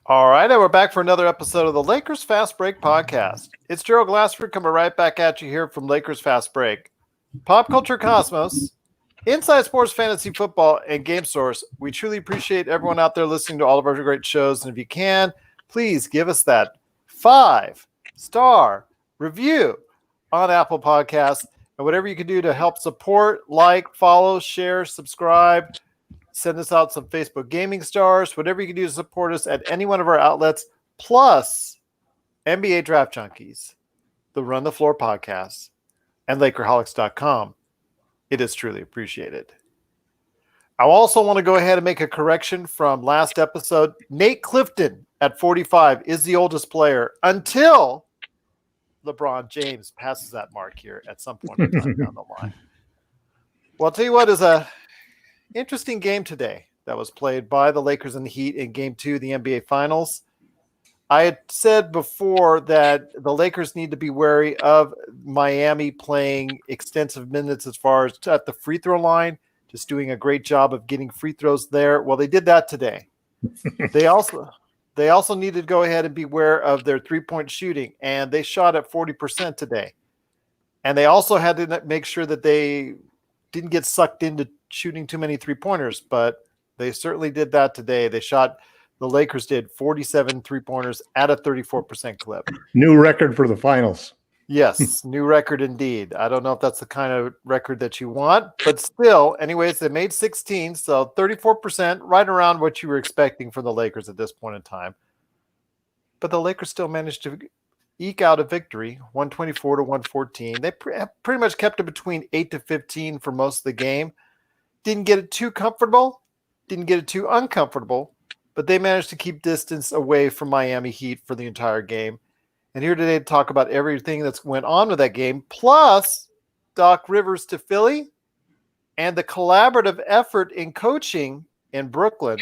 All right, and we're back for another episode of the Lakers Fast Break podcast. It's Gerald Glassford coming right back at you here from Lakers Fast Break. Pop Culture Cosmos, Inside Sports Fantasy Football, and Game Source. We truly appreciate everyone out there listening to all of our great shows. And if you can, please give us that 5-star review on Apple Podcasts. And whatever you can do to help support, like, follow, share, subscribe, send us out some Facebook gaming stars, whatever you can do to support us at any one of our outlets, plus NBA Draft Junkies, the Run the Floor podcast, and LakerHolics.com. It is truly appreciated. I also want to go ahead and make a correction from last episode. Nate Clifton at 45 is the oldest player until LeBron James passes that mark here at some point in time down the line. Well, I'll tell you what is a interesting game today that was played by the Lakers and the Heat in Game 2 of the NBA Finals. I had said before that the Lakers need to be wary of Miami playing extensive minutes as far as at the free throw line, just doing a great job of getting free throws there. Well, they did that today. They also needed to go ahead and beware of their three-point shooting, and they shot at 40% today. And they also had to make sure that they didn't get sucked into shooting too many three-pointers, but they certainly did that today. The Lakers did 47 three-pointers at a 34% clip. New record for the finals. Yes, new record indeed. I don't know if that's the kind of record that you want, but still, anyways, they made 16, so 34%, right around what you were expecting for the Lakers at this point in time. But the Lakers still managed to eke out a victory, 124 to 114. They pretty much kept it between 8 to 15 for most of the game. Didn't get it too comfortable, didn't get it too uncomfortable, but they managed to keep distance away from Miami Heat for the entire game. And here today to talk about everything that's went on with that game, plus Doc Rivers to Philly and the collaborative effort in coaching in Brooklyn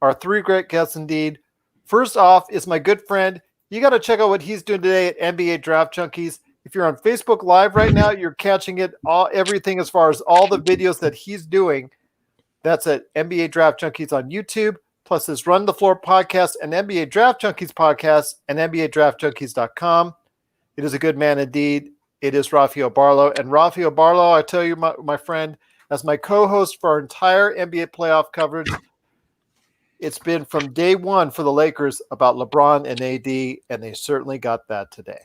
are three great guests indeed. First off is my good friend. You got to check out what he's doing today at NBA Draft Junkies. If you're on Facebook Live right now, you're catching it everything as far as all the videos that he's doing. That's at NBA Draft Junkies on YouTube, plus his Run the Floor podcast and NBA Draft Junkies podcast and NBADraftJunkies.com. It is a good man indeed. It is Rafael Barlowe. And Rafael Barlowe, I tell you, my friend, as my co-host for our entire NBA playoff coverage, it's been from day one for the Lakers about LeBron and AD, and they certainly got that today.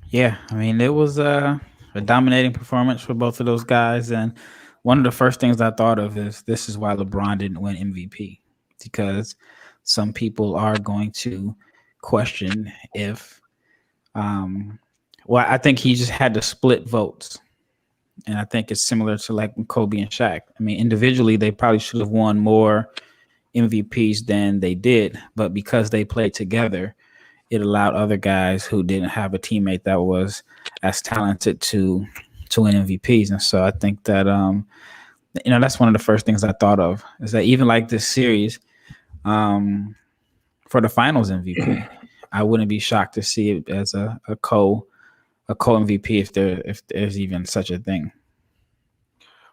Yeah, I mean, it was a dominating performance for both of those guys. And one of the first things I thought of is this is why LeBron didn't win MVP, because some people are going to question if, I think he just had to split votes. And I think it's similar to like Kobe and Shaq. I mean, individually, they probably should have won more MVPs than they did, but because they played together, it allowed other guys who didn't have a teammate that was as talented to win MVPs. And so I think that that's one of the first things I thought of, is that even like this series, for the finals MVP, I wouldn't be shocked to see it as a co MVP if there's even such a thing.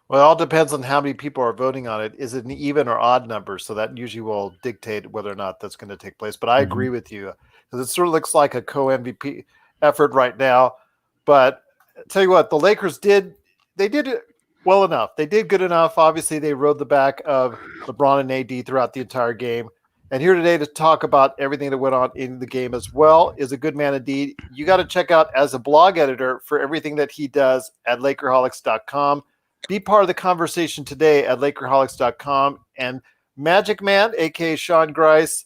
Well, it all depends on how many people are voting on it. Is it an even or odd number? So that usually will dictate whether or not that's going to take place. But I agree with you, because it sort of looks like a co-MVP effort right now. But I'll tell you what, the Lakers did it well enough. They did good enough. Obviously, they rode the back of LeBron and AD throughout the entire game. And here today to talk about everything that went on in the game as well is a good man indeed. You got to check out as a blog editor for everything that he does at LakerHolics.com. Be part of the conversation today at LakerHolics.com. And Magic Man, a.k.a. Sean Grice,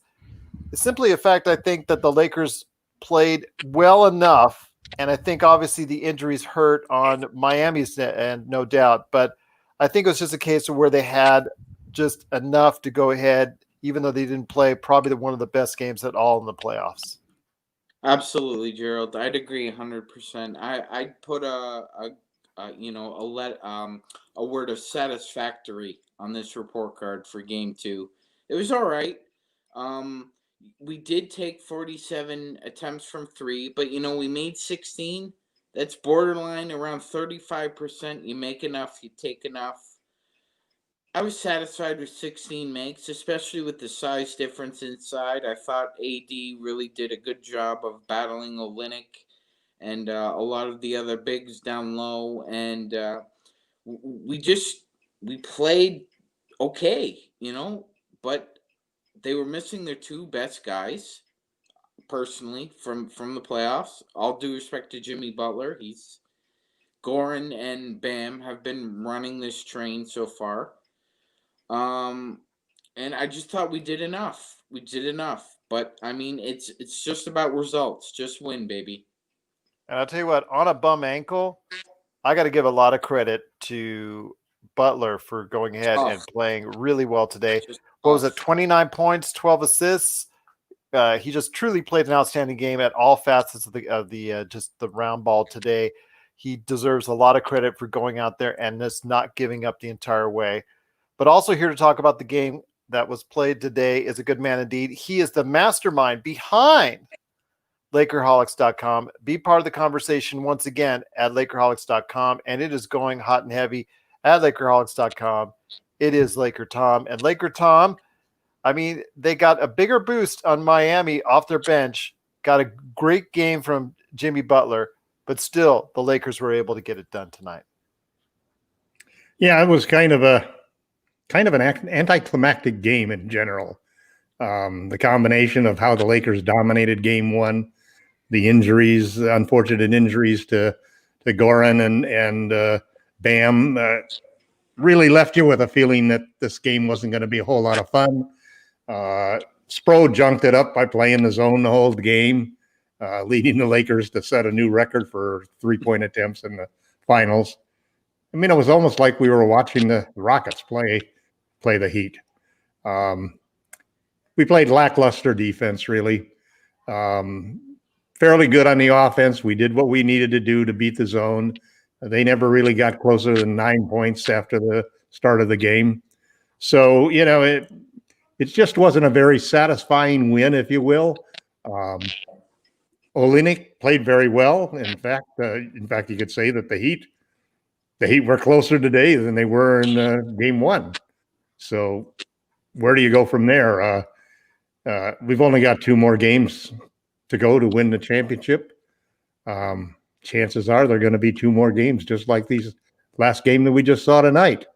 is simply a fact, I think, that the Lakers played well enough. And I think, obviously, the injuries hurt on Miami's end, no doubt. But I think it was just a case of where they had just enough to go ahead, even though they didn't play probably one of the best games at all in the playoffs. Absolutely, Gerald. I'd agree 100%. I'd put a word of satisfactory on this report card for Game 2. It was all right. We did take 47 attempts from 3, but we made 16. That's borderline around 35%. You make enough, you take enough. I was satisfied with 16 makes, especially with the size difference inside. I thought AD really did a good job of battling Olynyk and a lot of the other bigs down low, and we played okay, but they were missing their two best guys. Personally, from the playoffs, all due respect to Jimmy Butler, Goran and Bam have been running this train so far. And I just thought we did enough. We did enough. But I mean, it's just about results. Just win, baby. And I'll tell you what, on a bum ankle, I got to give a lot of credit to Butler for going ahead and playing really well today. What was it? 29 points, 12 assists. He just truly played an outstanding game at all facets of the just the round ball today. He deserves a lot of credit for going out there and just not giving up the entire way. But also here to talk about the game that was played today is a good man indeed. He is the mastermind behind LakerHolics.com. Be part of the conversation once again at LakerHolics.com, and it is going hot and heavy at LakerHolics.com. It is LakerTom. And LakerTom, I mean, they got a bigger boost on Miami off their bench, got a great game from Jimmy Butler, but still the Lakers were able to get it done tonight. Yeah, it was kind of an anticlimactic game in general. The combination of how the Lakers dominated game one, the injuries, unfortunate injuries to Goran and Bam, really left you with a feeling that this game wasn't going to be a whole lot of fun. Spo junked it up by playing the zone the whole game, leading the Lakers to set a new record for 3-point attempts in the finals. I mean, it was almost like we were watching the Rockets play the Heat. We played lackluster defense, really. Fairly good on the offense. We did what we needed to do to beat the zone. They never really got closer than 9 points after the start of the game. So, it just wasn't a very satisfying win, if you will. Olynyk played very well. In fact, you could say that the Heat were closer today than they were in game one. So where do you go from there? We've only got 2 more games to go to win the championship. Chances are there are going to be 2 more games, just like these last game that we just saw tonight.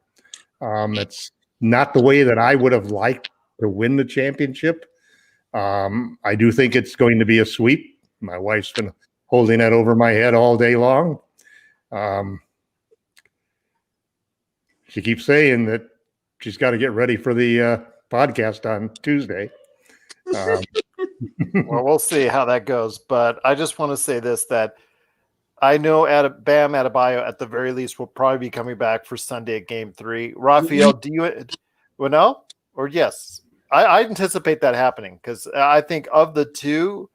It's not the way that I would have liked to win the championship. I do think it's going to be a sweep. My wife's been holding that over my head all day long. She keeps saying that she's got to get ready for the podcast on Tuesday. Well, we'll see how that goes. But I just want to say this, that I know Bam Adebayo at the very least will probably be coming back for Sunday at game 3. Rafael, do you no or yes? I anticipate that happening because I think of the two,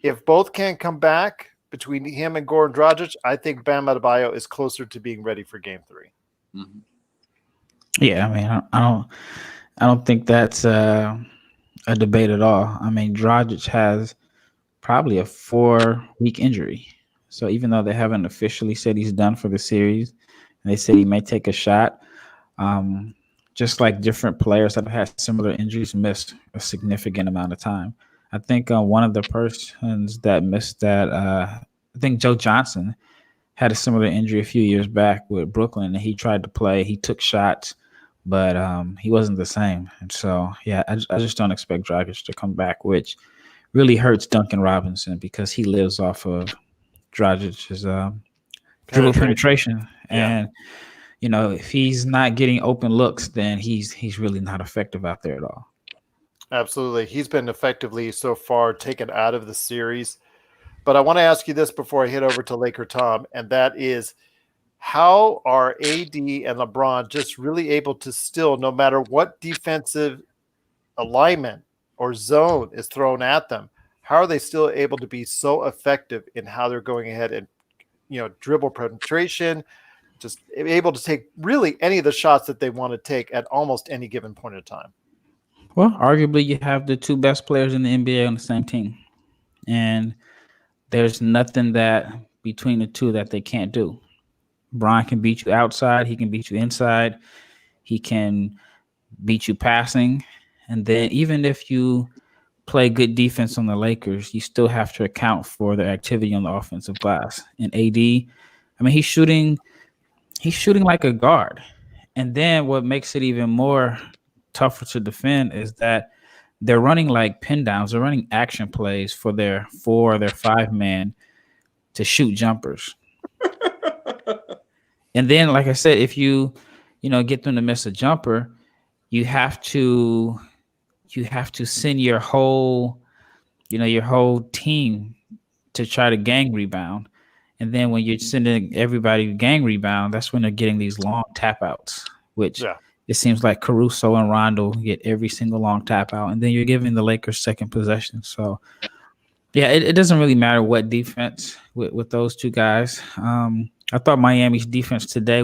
if both can't come back between him and Goran Dragic, I think Bam Adebayo is closer to being ready for game 3. Mm-hmm. Yeah, I mean, I don't think that's a debate at all. I mean, Dragic has probably a 4-week injury. So even though they haven't officially said he's done for the series, and they said he may take a shot, just like different players that have had similar injuries missed a significant amount of time. I think one of the persons that missed that, I think Joe Johnson had a similar injury a few years back with Brooklyn, and he tried to play. He took shots, but he wasn't the same. And so, yeah, I just don't expect Dragic to come back, which really hurts Duncan Robinson because he lives off of Dragic's dribble penetration. And, if he's not getting open looks, then he's really not effective out there at all. Absolutely. He's been effectively so far taken out of the series. But I want to ask you this before I head over to LakerTom, and that is, how are AD and LeBron just really able to still, no matter what defensive alignment or zone is thrown at them, how are they still able to be so effective in how they're going ahead and, dribble penetration, just able to take really any of the shots that they want to take at almost any given point in time? Well, arguably you have the 2 best players in the NBA on the same team. And there's nothing that between the two that they can't do. Bron can beat you outside. He can beat you inside. He can beat you passing. And then even if you play good defense on the Lakers, you still have to account for their activity on the offensive glass. And AD, I mean, he's shooting like a guard. And then what makes it even more tougher to defend is that they're running like pin downs. They're running action plays for their 4 or their 5 man to shoot jumpers. And then, like I said, if you get them to miss a jumper, you have to send your whole team to try to gang rebound. And then when you're sending everybody to gang rebound, that's when they're getting these long tap outs, which it seems like Caruso and Rondo get every single long tap out. And then you're giving the Lakers second possession. So, yeah, it doesn't really matter what defense with those two guys. I thought Miami's defense today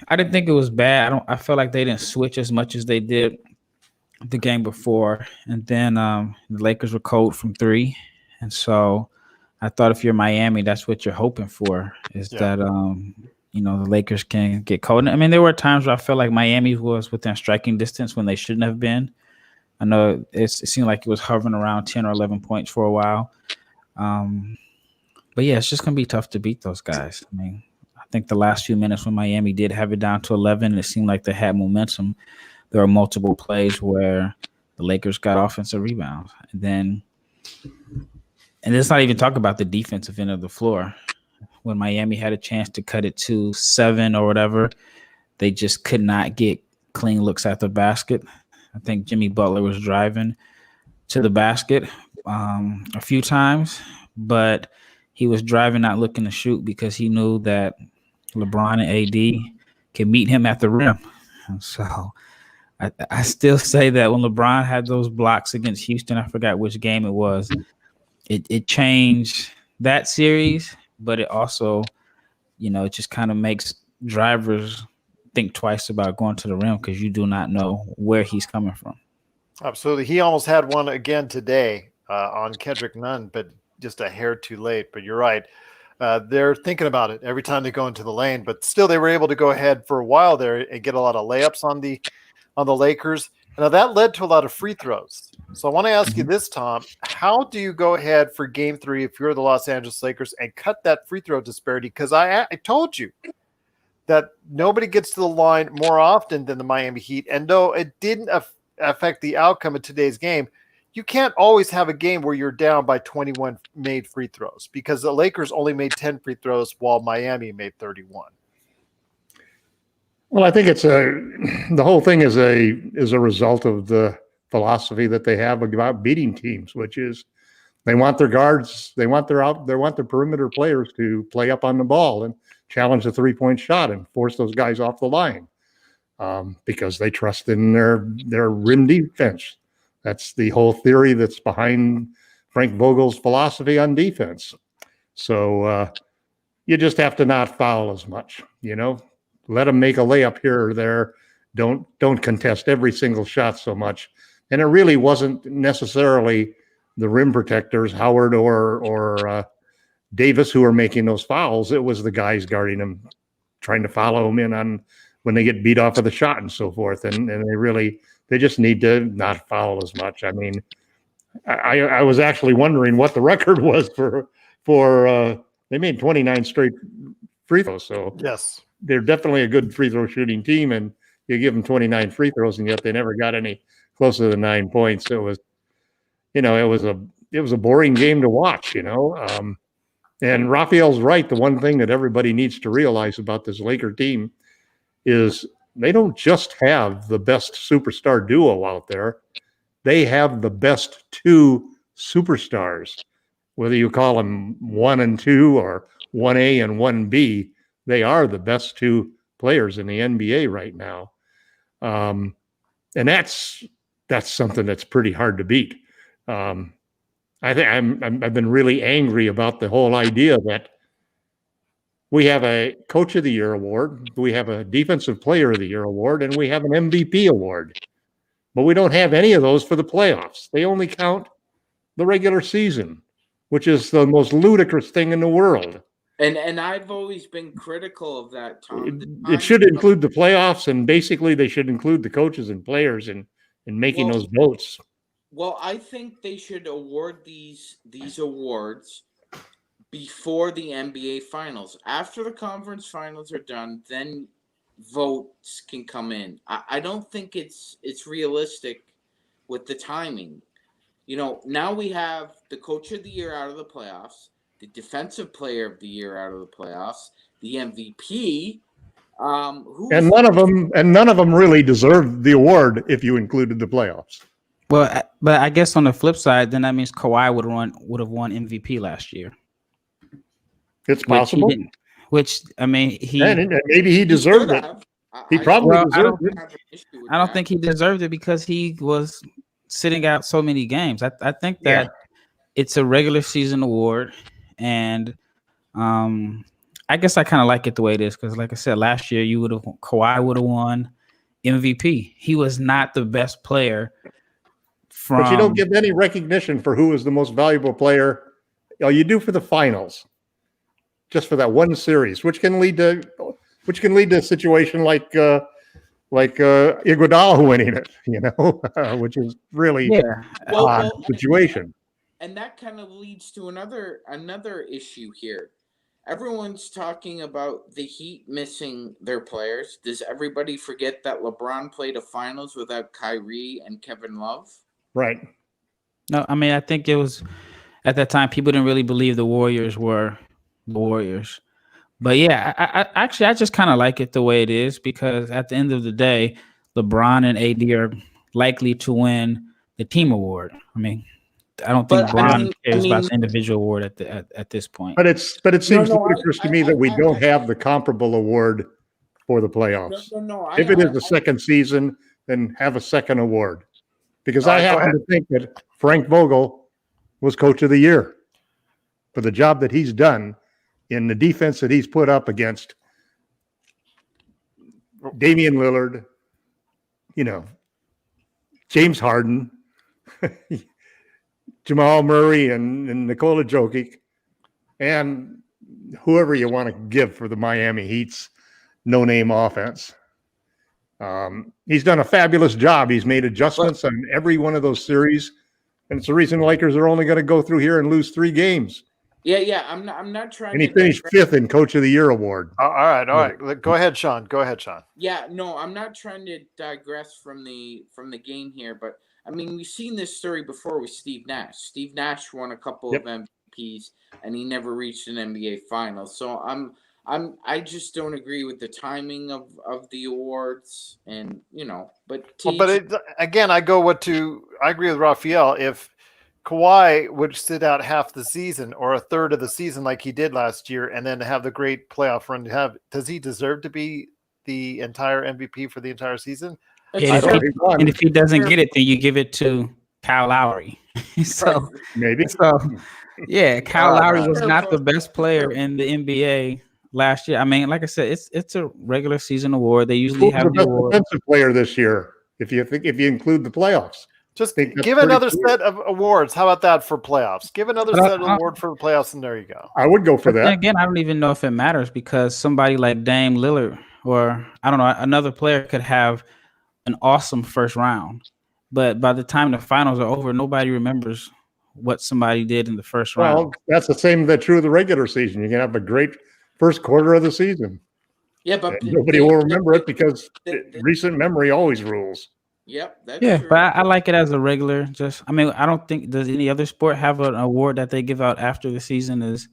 I didn't think it was bad. I felt like they didn't switch as much as they did the game before. And then the Lakers were cold from 3. And so I thought if you're Miami, that's what you're hoping for is that, the Lakers can get cold. I mean, there were times where I felt like Miami was within striking distance when they shouldn't have been. I know it seemed like it was hovering around 10 or 11 points for a while. But, yeah, it's just going to be tough to beat those guys. I mean, I think the last few minutes when Miami did have it down to 11, it seemed like they had momentum. There were multiple plays where the Lakers got offensive rebounds. And let's not even talk about the defensive end of the floor. When Miami had a chance to cut it to 7 or whatever, they just could not get clean looks at the basket. I think Jimmy Butler was driving to the basket a few times, but he was driving not looking to shoot because he knew that LeBron and AD can meet him at the rim. And so I still say that when LeBron had those blocks against Houston, I forgot which game it was, it changed that series, but it also, it just kind of makes drivers think twice about going to the rim because you do not know where he's coming from. Absolutely. He almost had one again today on Kendrick Nunn, but just a hair too late. But you're right. They're thinking about it every time they go into the lane, but still they were able to go ahead for a while there and get a lot of layups on the Lakers. Now that led to a lot of free throws. So I want to ask you this, Tom, how do you go ahead for game 3 if you're the Los Angeles Lakers and cut that free throw disparity? Because I told you that nobody gets to the line more often than the Miami Heat. And though it didn't affect the outcome of today's game, you can't always have a game where you're down by 21 made free throws because the Lakers only made 10 free throws while Miami made 31. Well, I think the whole thing is a result of the philosophy that they have about beating teams, which is they want their guards, they want their perimeter players to play up on the ball and challenge the 3-point shot and force those guys off the line because they trust in their rim defense. That's the whole theory that's behind Frank Vogel's philosophy on defense. So you just have to not foul as much, Let them make a layup here or there. Don't contest every single shot so much. And it really wasn't necessarily the rim protectors, Howard or Davis, who were making those fouls. It was the guys guarding them, trying to follow them in on when they get beat off of the shot and so forth. And they just need to not foul as much. I mean, I was actually wondering what the record was for they made 29 straight free throws. So yes, they're definitely a good free throw shooting team, and you give them 29 free throws, and yet they never got any closer than 9 points. It was, it was a boring game to watch, And Rafael's right. The one thing that everybody needs to realize about this Laker team is they don't just have the best superstar duo out there. They have the best 2 superstars, whether you call them 1 and 2 or 1A and 1B. They are the best 2 players in the NBA right now. And that's something that's pretty hard to beat. I think I've been really angry about the whole idea that we have a Coach of the Year award, we have a Defensive Player of the Year award, and we have an MVP award. But we don't have any of those for the playoffs. They only count the regular season, which is the most ludicrous thing in the world. And I've always been critical of that, Tom. It should include the playoffs, and basically they should include the coaches and players in making those votes. Well, I think they should award these awards before the NBA finals. After the conference finals are done, then votes can come in. I don't think it's realistic with the timing. Now we have the coach of the year out of the playoffs, the defensive player of the year out of the playoffs, the MVP. And none of them really deserved the award if you included the playoffs. Well, but I guess on the flip side, then that means Kawhi would have won MVP last year. It's possible. Which I mean, and maybe he deserved it. He probably deserved it. I don't think he deserved it because he was sitting out so many games. I think that it's a regular season award, and I guess I kind of like it the way it is because, like I said, last year Kawhi would have won MVP. He was not the best player. But you don't give any recognition for who was the most valuable player. You do for the finals, just for that one series, which can lead to a situation like Iguodala winning it, which is really odd situation. And that kind of leads to another issue here. Everyone's talking about the Heat missing their players. Does everybody forget that LeBron played a finals without Kyrie and Kevin Love? Right. No, I mean, I think it was at that time people didn't really believe the Warriors were the Warriors. But yeah, I just kind of like it the way it is because at the end of the day, LeBron and AD are likely to win the team award. I mean, I don't think LeBron cares about the individual award at this point. But it seems ludicrous to me that we don't have the comparable award for the playoffs. If it is the second season, then have a second award. Because I happen to think that Frank Vogel was coach of the year for the job that he's done in the defense that he's put up against Damian Lillard, James Harden, Jamal Murray, and Nikola Jokic, and whoever you want to give for the Miami Heat's no-name offense. He's done a fabulous job. He's made adjustments on every one of those series, and it's the reason the Lakers are only going to go through here and lose 3 games. Yeah. I'm not trying. And he finished 5th in Coach of the Year award. All right. Go ahead, Sean. Yeah, no, I'm not trying to digress from the game here, but I mean, we've seen this story before with Steve Nash. Steve Nash won a couple of MVPs, and he never reached an NBA final. So I just don't agree with the timing of the awards, and again, I agree with Rafael. If Kawhi would sit out half the season or a third of the season like he did last year, and then have the great playoff run does he deserve to be the entire MVP for the entire season? And if he doesn't get it, then you give it to Kyle Lowry. Maybe. Kyle Lowry was not the best player in the NBA last year. I mean, like I said, it's a regular season award. They usually have the award. Defensive player this year, if you include the playoffs. Just give another set of awards. How about that for playoffs? Give another set of award for playoffs, and there you go. I would go for that. Again, I don't even know if it matters because somebody like Dame Lillard or I don't know, another player could have an awesome first round, but by the time the finals are over, nobody remembers what somebody did in the first round. Well, that's the same that's true of the regular season. You can have a great first quarter of the season. Yeah, but nobody will remember it because recent memory always rules. Yep. That's true. But I like it as a regular. I don't think does any other sport have an award that they give out after the season is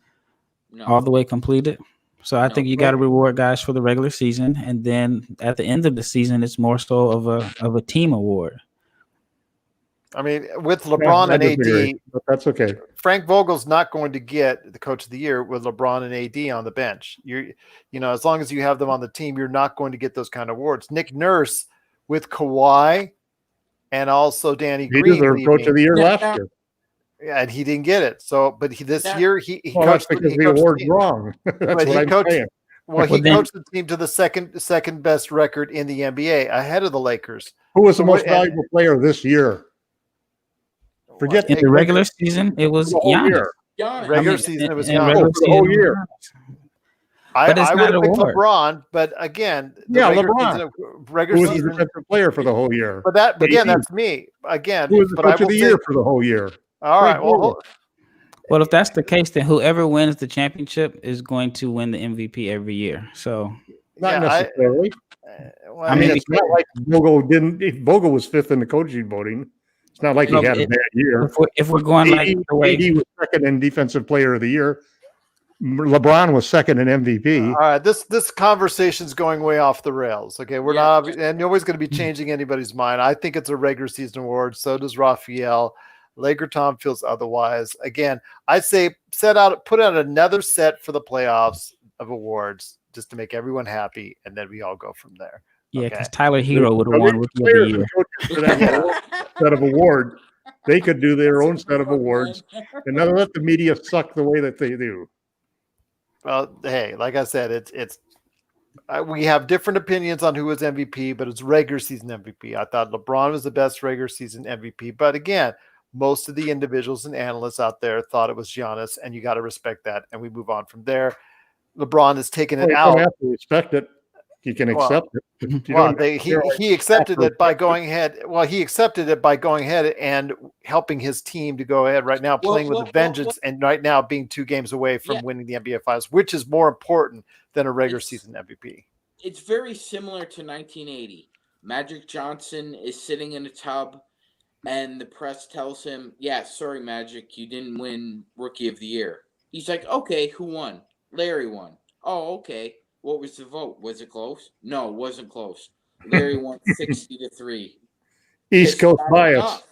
all the way completed. So I think you got to reward guys for the regular season, and then at the end of the season, it's more so of a team award. I mean, with LeBron and AD, but that's okay. Frank Vogel's not going to get the coach of the year with LeBron and AD on the bench. As long as you have them on the team, you're not going to get those kind of awards. Nick Nurse with Kawhi and also Danny Green. He deserved coach of the year last year. Yeah, and he didn't get it. So, but this year he coached because the award's wrong. That's what I'm saying. Well, he coached the team to the second best record in the NBA, ahead of the Lakers. Who was the most valuable player this year? Forget in the regular season, it was Giannis. Giannis. Regular season, it was in Giannis. regular For the whole season, year. But it's I not would have an picked award. LeBron, but again, Yeah, regular LeBron. season, Who regular was the season. defensive player for the whole year? But that again, KD. that's me again. Who was the But I coach of will the say, year for the whole year? all right, Craig well, Burrell. Well, if that's the case, then whoever wins the championship is going to win the MVP every year. So Not yeah, necessarily. well, I mean, It's not like Vogel didn't. If Vogel was fifth in the coaching voting, it's not like he No, had a bad year. if we're going like the way AD was second in defensive player of the year. LeBron was second in MVP. all right, this conversation's going way off the rails. Okay, we're Yeah. not, and nobody's going to be changing anybody's mind. I think it's a regular season award. So does Rafael. LakerTom feels otherwise. Again, I say put out another set for the playoffs of awards just to make everyone happy, and then we all go from there. yeah, Okay. because Tyler Hero would have But won these Rookie of the players Year. and coaches should have their own set of awards. They could do their own set of awards and not let the media suck the way that they do. Well, hey, like I said, we have different opinions on who was MVP, but it's regular season MVP. I thought LeBron was the best regular season MVP, but again, most of the individuals and analysts out there thought it was Giannis, and you got to respect that. And we move on from there. LeBron has taken it You out. don't have to respect it. You can accept it. You Well, don't- he accepted it by going ahead. Well, he accepted it by going ahead and helping his team to go ahead right now, playing with a vengeance, and right now being 2 games away from winning the NBA Finals, which is more important than a regular season MVP. It's very similar to 1980. Magic Johnson is sitting in a tub, and the press tells him, "Yeah, sorry, Magic, you didn't win Rookie of the Year." He's like, "Okay, who won?" "Larry won." "Oh, okay. What was the vote? Was it close?" "No, it wasn't close. Larry won 60-3. East Coast bias.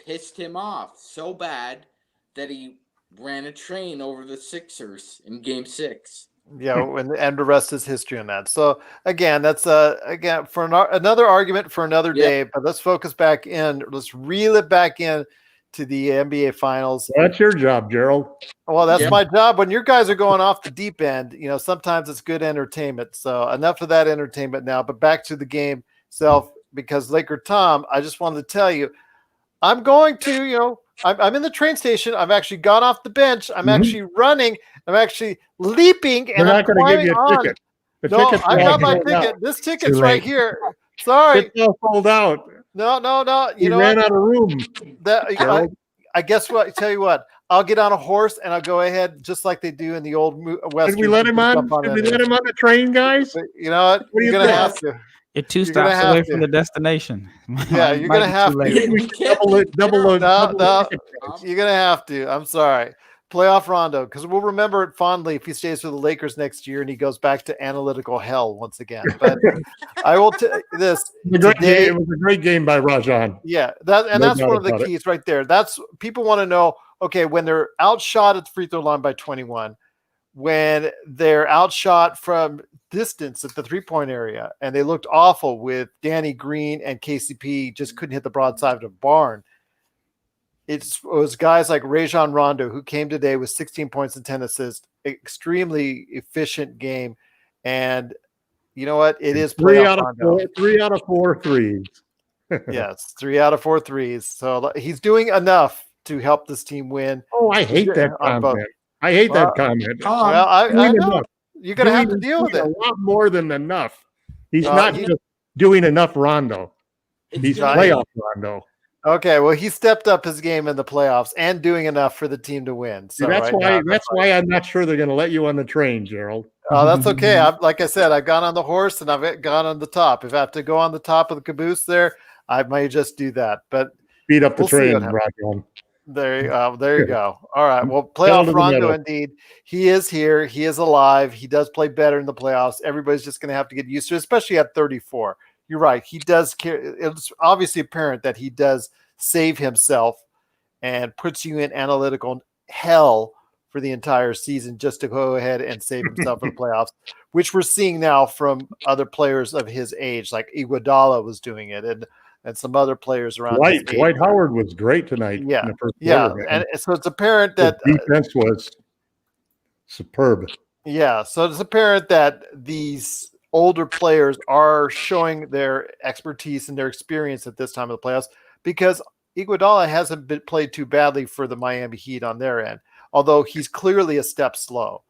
Pissed him off so bad that he ran a train over the Sixers in Game 6. Yeah, and the rest is history on that. So again, that's again for another argument for another day. But let's focus back in. Let's reel it back in to the NBA Finals. That's your job, Gerald. Well, that's my job. When your guys are going off the deep end, sometimes it's good entertainment. So enough of that entertainment now. But back to the game itself, because LakerTom, I just wanted to tell you, I'm going to, I'm in the train station. I've actually got off the bench. I'm actually running. I'm actually leaping, and They're I'm not going to give you a on. ticket. The No, ticket's I got my sold ticket. out. This ticket's right here. Sorry. It's all sold out. No. You ran out of room. I guess what? Tell you what. I'll get on a horse and I'll go ahead, just like they do in the old West. Did we let him on? Did we let him on the train, guys? But you know what? What do You're you gonna think? have to. You're 2 stops away from the destination. Yeah, you're gonna have to. Double No, you're gonna have to. I'm sorry. Playoff Rondo, because we'll remember it fondly if he stays with the Lakers next year and he goes back to analytical hell once again. But I will tell you this. It was a great game by Rajan. Yeah, that's one of the keys right there. That's people want to know, okay, when they're outshot at the free throw line by 21, when they're outshot from distance at the 3-point area, and they looked awful with Danny Green and KCP just couldn't hit the broadside of the barn. It was guys like Rajon Rondo, who came today with 16 points and 10 assists, extremely efficient game. And you know what? It is 3 out of 4 threes. Yes, 3 out of 4 threes. So he's doing enough to help this team win. Oh, I hate that comment. I hate that comment. Well, I know. You're going to have to deal with it. A lot more than enough. He's not just doing enough Rondo. He's playoff Rondo. Okay, well, he stepped up his game in the playoffs and doing enough for the team to win. So that's why I'm not sure they're going to let you on the train, Gerald. Oh, that's okay. Like I said, I've gone on the horse and I've gone on the top. If I have to go on the top of the caboose there, I may just do that. But beat up the train, Rajon. There you go. All right. Well, playoff Rondo, indeed. He is here. He is alive. He does play better in the playoffs. Everybody's just going to have to get used to it, especially at 34. You're right. He does care. It's obviously apparent that he does save himself and puts you in analytical hell for the entire season just to go ahead and save himself in the playoffs, which we're seeing now from other players of his age, like Iguodala was doing it, and some other players around. Dwight Howard was great tonight. Yeah, in the first quarter, and so it's apparent that the defense was superb. Yeah, so it's apparent that these older players are showing their expertise and their experience at this time of the playoffs, because Iguodala hasn't been played too badly for the Miami Heat on their end. although he's clearly a step slow.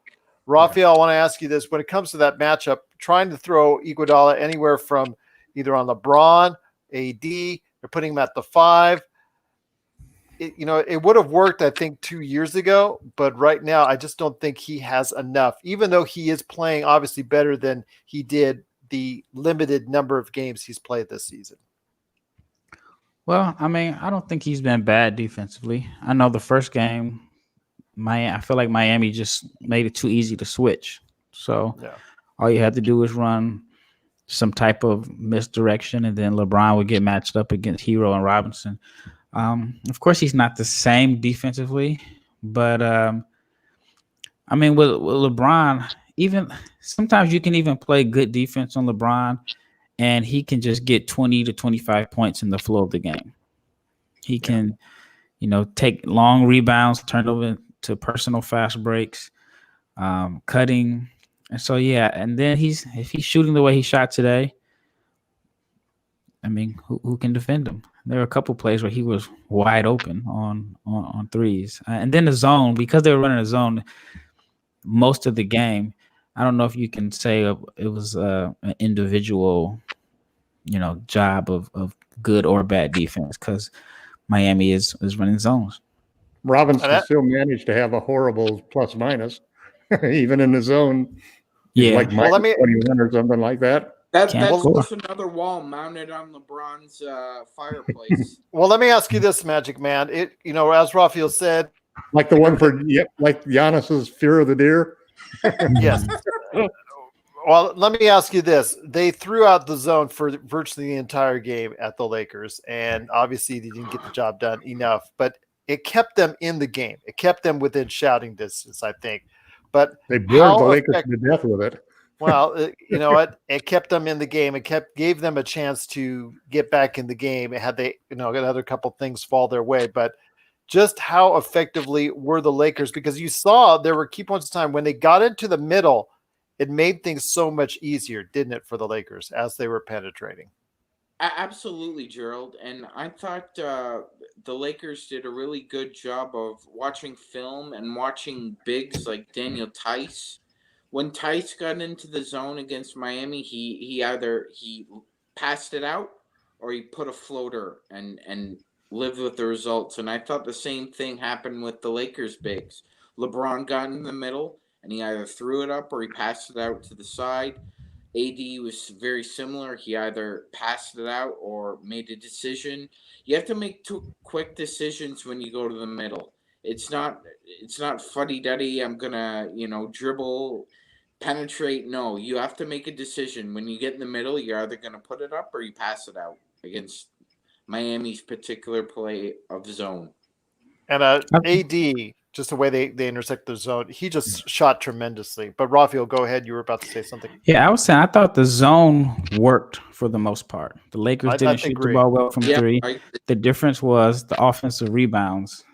Rafael, I want to ask you this. When it comes to that matchup, trying to throw Iguodala anywhere from either on LeBron, AD, they're putting him at the 5. It would have worked, I think, 2 years ago, but right now I just don't think he has enough, even though he is playing obviously better than he did the limited number of games he's played this season. Well, I mean, I don't think he's been bad defensively. I know the first game, I feel like Miami just made it too easy to switch. So all you had to do was run some type of misdirection, and then LeBron would get matched up against Hero and Robinson. Of course, he's not the same defensively, but I mean, with LeBron, even sometimes you can even play good defense on LeBron, and he can just get 20 to 25 points in the flow of the game. He can, take long rebounds, turn over to personal fast breaks, cutting. And so, and then if he's shooting the way he shot today, I mean, who can defend him? There were a couple plays where he was wide open on threes. And then the zone, because they were running a zone most of the game, I don't know if you can say it was an individual, job of good or bad defense, because Miami is running zones. Robinson still managed to have a horrible plus minus, even in the zone. Like minus 21 or something like that. That's just another wall mounted on LeBron's fireplace. Well, let me ask you this, Magic Man. As Rafael said, like the one like Giannis's Fear of the Deer. Yes. Well, let me ask you this. They threw out the zone for virtually the entire game at the Lakers, and obviously they didn't get the job done enough, but it kept them in the game. It kept them within shouting distance, I think. But they bored the Lakers to death with it. Well, you know what? It kept them in the game. It gave them a chance to get back in the game. Had they, got another couple things fall their way, but just how effectively were the Lakers? Because you saw there were key points of time when they got into the middle. It made things so much easier, didn't it, for the Lakers as they were penetrating? Absolutely, Gerald. And I thought the Lakers did a really good job of watching film and watching bigs like Daniel Tice. When Tice got into the zone against Miami, he either passed it out or he put a floater and lived with the results. And I thought the same thing happened with the Lakers bigs. LeBron got in the middle and he either threw it up or he passed it out to the side. AD was very similar. He either passed it out or made a decision. You have to make two quick decisions when you go to the middle. It's not fuddy-duddy. I'm gonna dribble, penetrate. No, you have to make a decision. When you get in the middle, you're either gonna put it up or you pass it out against Miami's particular play of zone. And AD, just the way they intersect the zone, he just shot tremendously. But Rafael, go ahead. You were about to say something. Yeah, I was saying I thought the zone worked for the most part. The Lakers didn't shoot the ball well from three. The difference was the offensive rebounds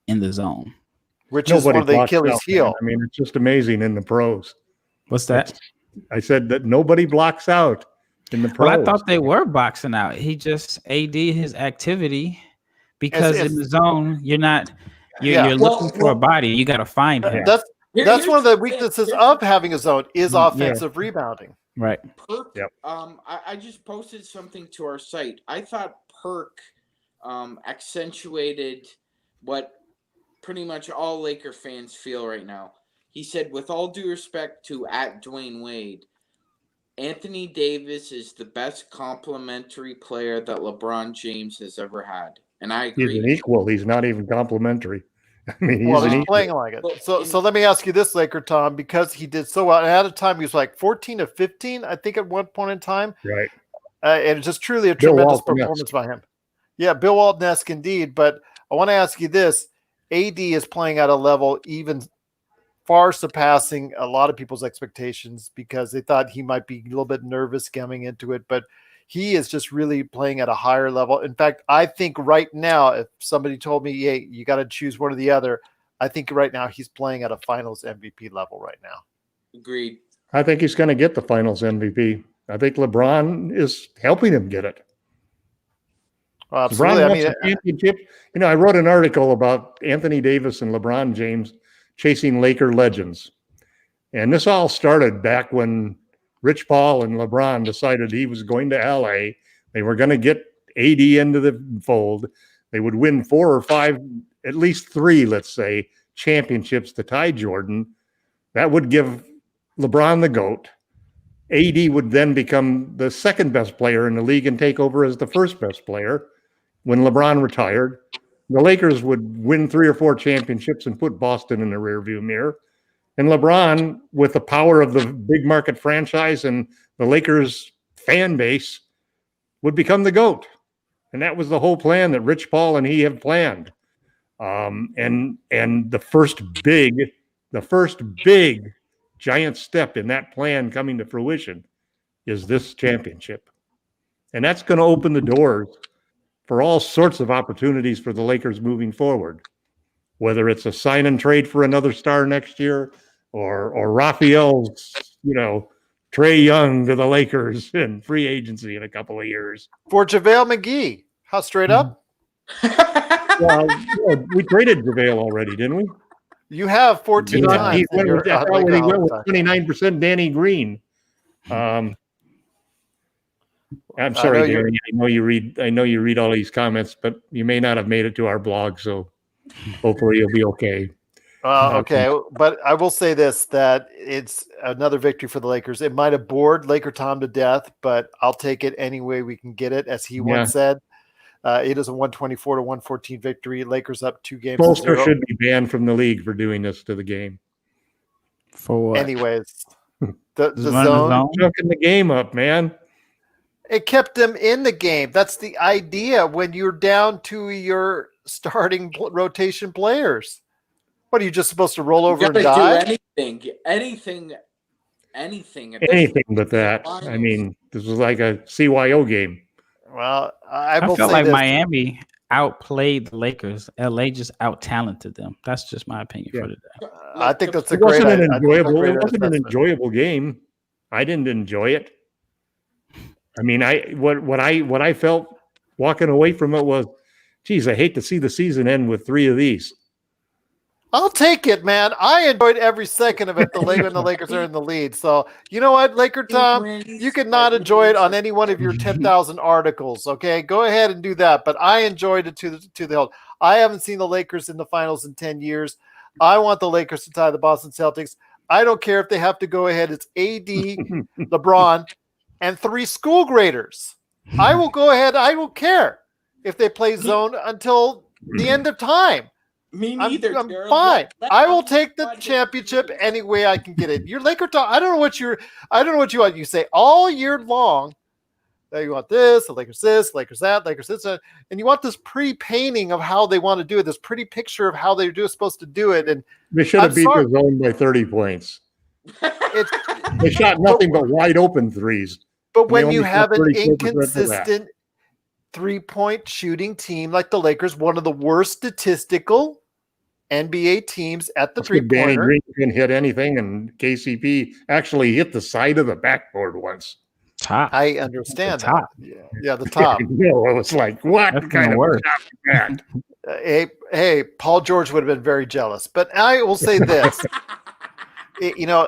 in the zone, which is one of the Achilles heel. I mean, it's just amazing in the pros. What's that? I said that nobody blocks out in the pros. Well, I thought they were boxing out. He just AD his activity because in the zone you're not. You're looking for a body. You got to find him. That's one of the weaknesses of having a zone is offensive rebounding. Right. Perk. Yep. I just posted something to our site. I thought Perk accentuated what pretty much all Laker fans feel right now. He said, with all due respect to @Dwayne Wade, Anthony Davis is the best complementary player that LeBron James has ever had. And I agree. He's an equal. He's not even complimentary. I mean, he's playing like it. So let me ask you this, LakerTom, because he did so well. And at a time, he was like 14 to 15, I think, at one point in time. Right. And it's just truly a tremendous performance by him. Yeah, Bill Walton-esque indeed. But I want to ask you this. AD is playing at a level even far surpassing a lot of people's expectations because they thought he might be a little bit nervous coming into it. But he is just really playing at a higher level. In fact, I think right now, if somebody told me, hey, you got to choose one or the other, I think right now he's playing at a finals MVP level right now. Agreed. I think he's going to get the finals MVP. I think LeBron is helping him get it. Well, absolutely. LeBron wants a championship. I wrote an article about Anthony Davis and LeBron James chasing Laker legends. And this all started back when Rich Paul and LeBron decided he was going to LA. They were going to get AD into the fold. They would win 4 or 5, at least 3, let's say, championships to tie Jordan. That would give LeBron the GOAT. AD would then become the second best player in the league and take over as the first best player when LeBron retired. The Lakers would win 3 or 4 championships and put Boston in the rearview mirror. And LeBron, with the power of the big market franchise and the Lakers fan base, would become the GOAT. And that was the whole plan that Rich Paul and he have planned. And the first big giant step in that plan coming to fruition is this championship. And that's going to open the doors for all sorts of opportunities for the Lakers moving forward, whether it's a sign and trade for another star next year or Rafael's, Trae Young to the Lakers in free agency in a couple of years. For JaVale McGee. How straight up? Well, we traded JaVale already, didn't we? You have 14 times. He went with 29% Danny Green. I'm sorry, Danny. I know you read all these comments, but you may not have made it to our blog, so hopefully you'll be okay. Okay, but I will say this, that it's another victory for the Lakers. It might have bored LakerTom to death, but I'll take it any way we can get it, as he once said. It is a 124-114 victory. Lakers up 2 games. Bolster should be banned from the league for doing this to the game. For what? Anyways, the zone choking the game up, man. It kept them in the game. That's the idea when you're down to your starting rotation players. What are you just supposed to roll over and die? Do anything but that. I mean, this was like a CYO game. Well, I felt like Miami outplayed the Lakers. LA just out-talented them. That's just my opinion for today. I think that's a It great. It wasn't an enjoyable game. I didn't enjoy it. I mean, what I felt walking away from it was, geez, I hate to see the season end with 3 of these. I'll take it, man. I enjoyed every second of it. When the Lakers are in the lead. So you know what, LakerTom, you could not enjoy it on any one of your 10,000 articles. Okay, go ahead and do that. But I enjoyed it to the hilt. I haven't seen the Lakers in the finals in 10 years. I want the Lakers to tie the Boston Celtics. I don't care if they have to go ahead. It's AD, LeBron, and 3 school graders. I will go ahead. I don't care if they play zone until the end of time. Me neither. I'm fine. I will take the championship any way I can get it. Your LakerTom. I don't know what you want. You say all year long that you want this, the Lakers this, Lakers that, Lakers this, and you want this pretty painting of how they want to do it. This pretty picture of how they're supposed to do it. And they should have beat the zone by 30 points. They shot nothing but wide open threes. But when you have an inconsistent 3-point shooting team like the Lakers, one of the worst statistical NBA teams at the 3-pointer. Danny Green didn't hit anything, and KCP actually hit the side of the backboard once. Top. I understand the top. Yeah, the top. It was like, what That's kind of work? Hey, Paul George would have been very jealous. But I will say this.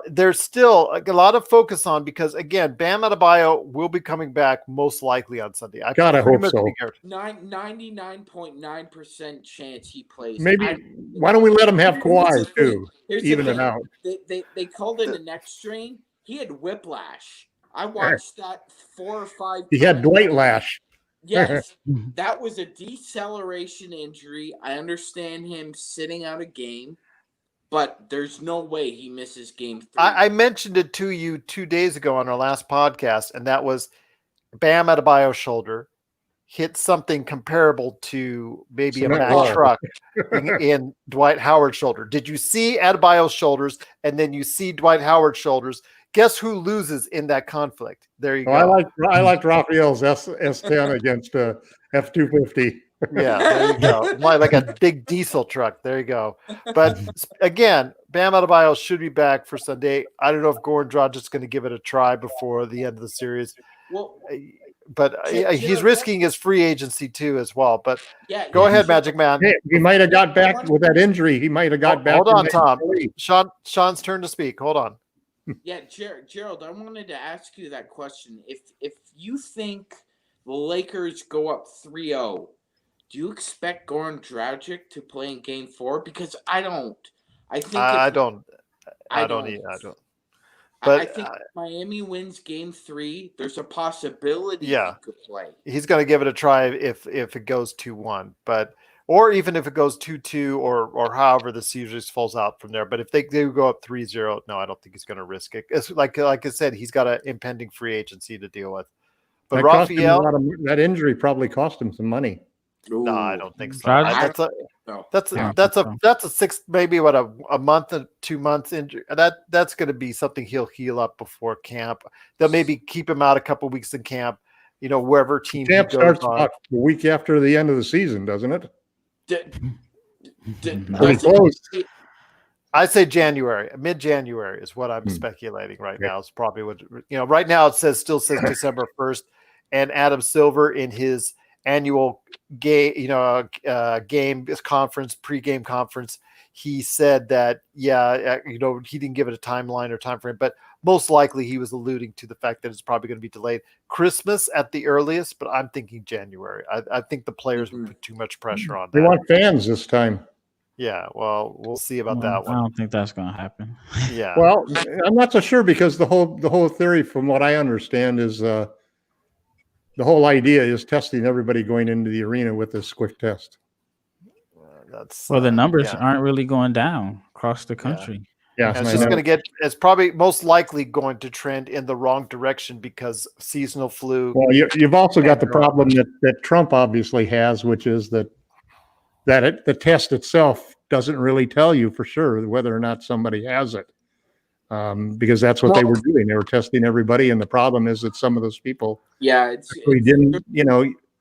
There's still a lot of focus on, because again, Bam Adebayo will be coming back most likely on Sunday. I hope so. 99.9% chance he plays. Maybe why don't we let him have Kawhi too? Even it out. They called it a neck strain. He had whiplash. I watched that 4 or 5 He had Dwight Lash. Yes, that was a deceleration injury. I understand him sitting out a game. But there's no way he misses game 3. I mentioned it to you 2 days ago on our last podcast, and that was Bam Adebayo's shoulder hit something comparable to maybe a Mack truck in Dwight Howard's shoulder. Did you see Adebayo's shoulders, and then you see Dwight Howard's shoulders? Guess who loses in that conflict? There you go. I liked Raphael's S10 against F250. Yeah, there you go. Like a big diesel truck. There you go. But again, Bam Adebayo should be back for Sunday. I don't know if Goran Dragic is going to give it a try before the end of the series. Well, but he's risking his free agency too as well. But yeah, go ahead, Gerald. Magic Man. Hey, he might have got back with that injury. He might have got back. Hold on, Tom. Sean's turn to speak. Hold on. Yeah, Gerald, I wanted to ask you that question. If you think the Lakers go up 3-0, do you expect Goran Dragic to play in Game 4? Because I don't. I think I don't. But I think if Miami wins Game 3, there's a possibility he could play. He's going to give it a try if it goes 2-1, or even if it goes 2-2 or however the series falls out from there. But if they go up 3-0, no, I don't think he's going to risk it. It's like I said, he's got an impending free agency to deal with. But Rafael, that injury probably cost him some money. No, I don't think so. That's a maybe a month and 2 months injury. That's going to be something he'll heal up before camp. They'll maybe keep him out a couple weeks in camp. Wherever team camp starts about the week after the end of the season, doesn't it? Pretty close. I say January, mid-January is what I'm speculating right now. It's probably what right now. It still says December 1st, and Adam Silver in his annual game, pregame conference, he said that he didn't give it a timeline or time frame, but most likely he was alluding to the fact that it's probably going to be delayed Christmas at the earliest. But I'm thinking January. I think the players would put too much pressure on that. They want fans this time. Yeah, well, we'll see about that one. I don't think that's going to happen. Yeah. Well, I'm not so sure because the whole theory, from what I understand, is the whole idea is testing everybody going into the arena with this quick test. The numbers aren't really going down across the country. Yeah, and it's probably most likely going to trend in the wrong direction because seasonal flu. Well, you've also got the problem that Trump obviously has, which is that the test itself doesn't really tell you for sure whether or not somebody has it, because that's what they were doing. They were testing everybody, and the problem is that some of those people, didn't.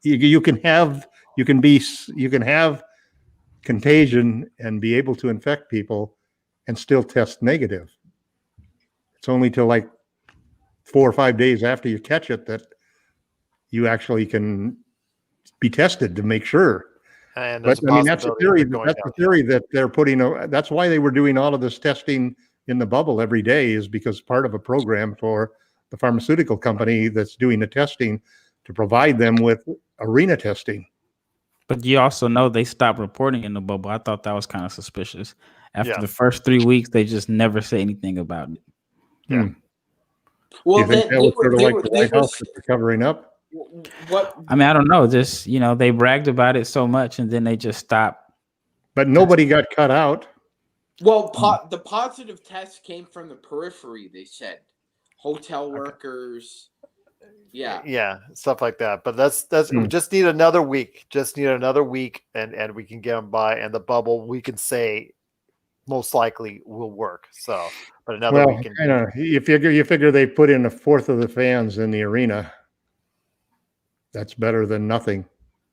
You can have contagion and be able to infect people and still test negative. It's only till like 4 or 5 days after you catch it that you actually can be tested to make sure. But I mean, that's a theory. That's the theory that they're putting. That's why they were doing all of this testing in the bubble every day, is because part of a program for the pharmaceutical company that's doing the testing to provide them with arena testing. But you also know they stopped reporting in the bubble. I thought that was kind of suspicious. After the first 3 weeks, they just never say anything about it. Yeah. Well, they were White House covering up. What? I mean, I don't know. Just they bragged about it so much, and then they just stopped. But nobody got cut out. Well, the positive test came from the periphery. They said hotel workers. Yeah, stuff like that. But that's we just need another week. And we can get them by. And the bubble, we can say most likely will work. So, but another week. You figure they put in a fourth of the fans in the arena. That's better than nothing.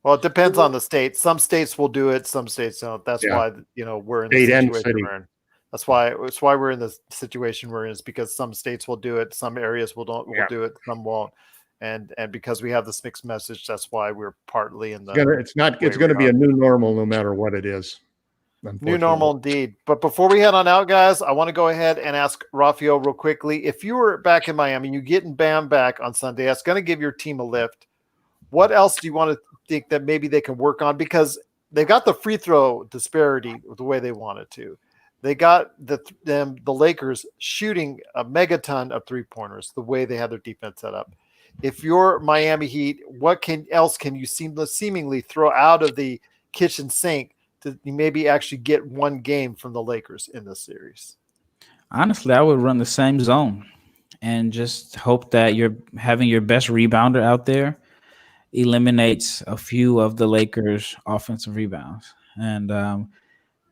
Well, it depends on the state. Some states will do it. Some states don't. That's why we're in the situation we're in. That's why we're in the situation we're in. Is because some states will do it. Some areas will do it. Some won't. And because we have this mixed message, that's why we're partly in the. It's going to be a new normal, no matter what it is. New normal indeed. But before we head on out, guys, I want to go ahead and ask Rafael real quickly. If you were back in Miami, you getting Bam back on Sunday, that's going to give your team a lift. What else do you want to think that maybe they can work on? Because they got the free throw disparity the way they wanted to. They got the Lakers shooting a megaton of 3-pointers the way they had their defense set up. If you're Miami Heat, what else can you seemingly throw out of the kitchen sink to maybe actually get one game from the Lakers in this series? Honestly, I would run the same zone and just hope that you're having your best rebounder out there eliminates a few of the Lakers' offensive rebounds. And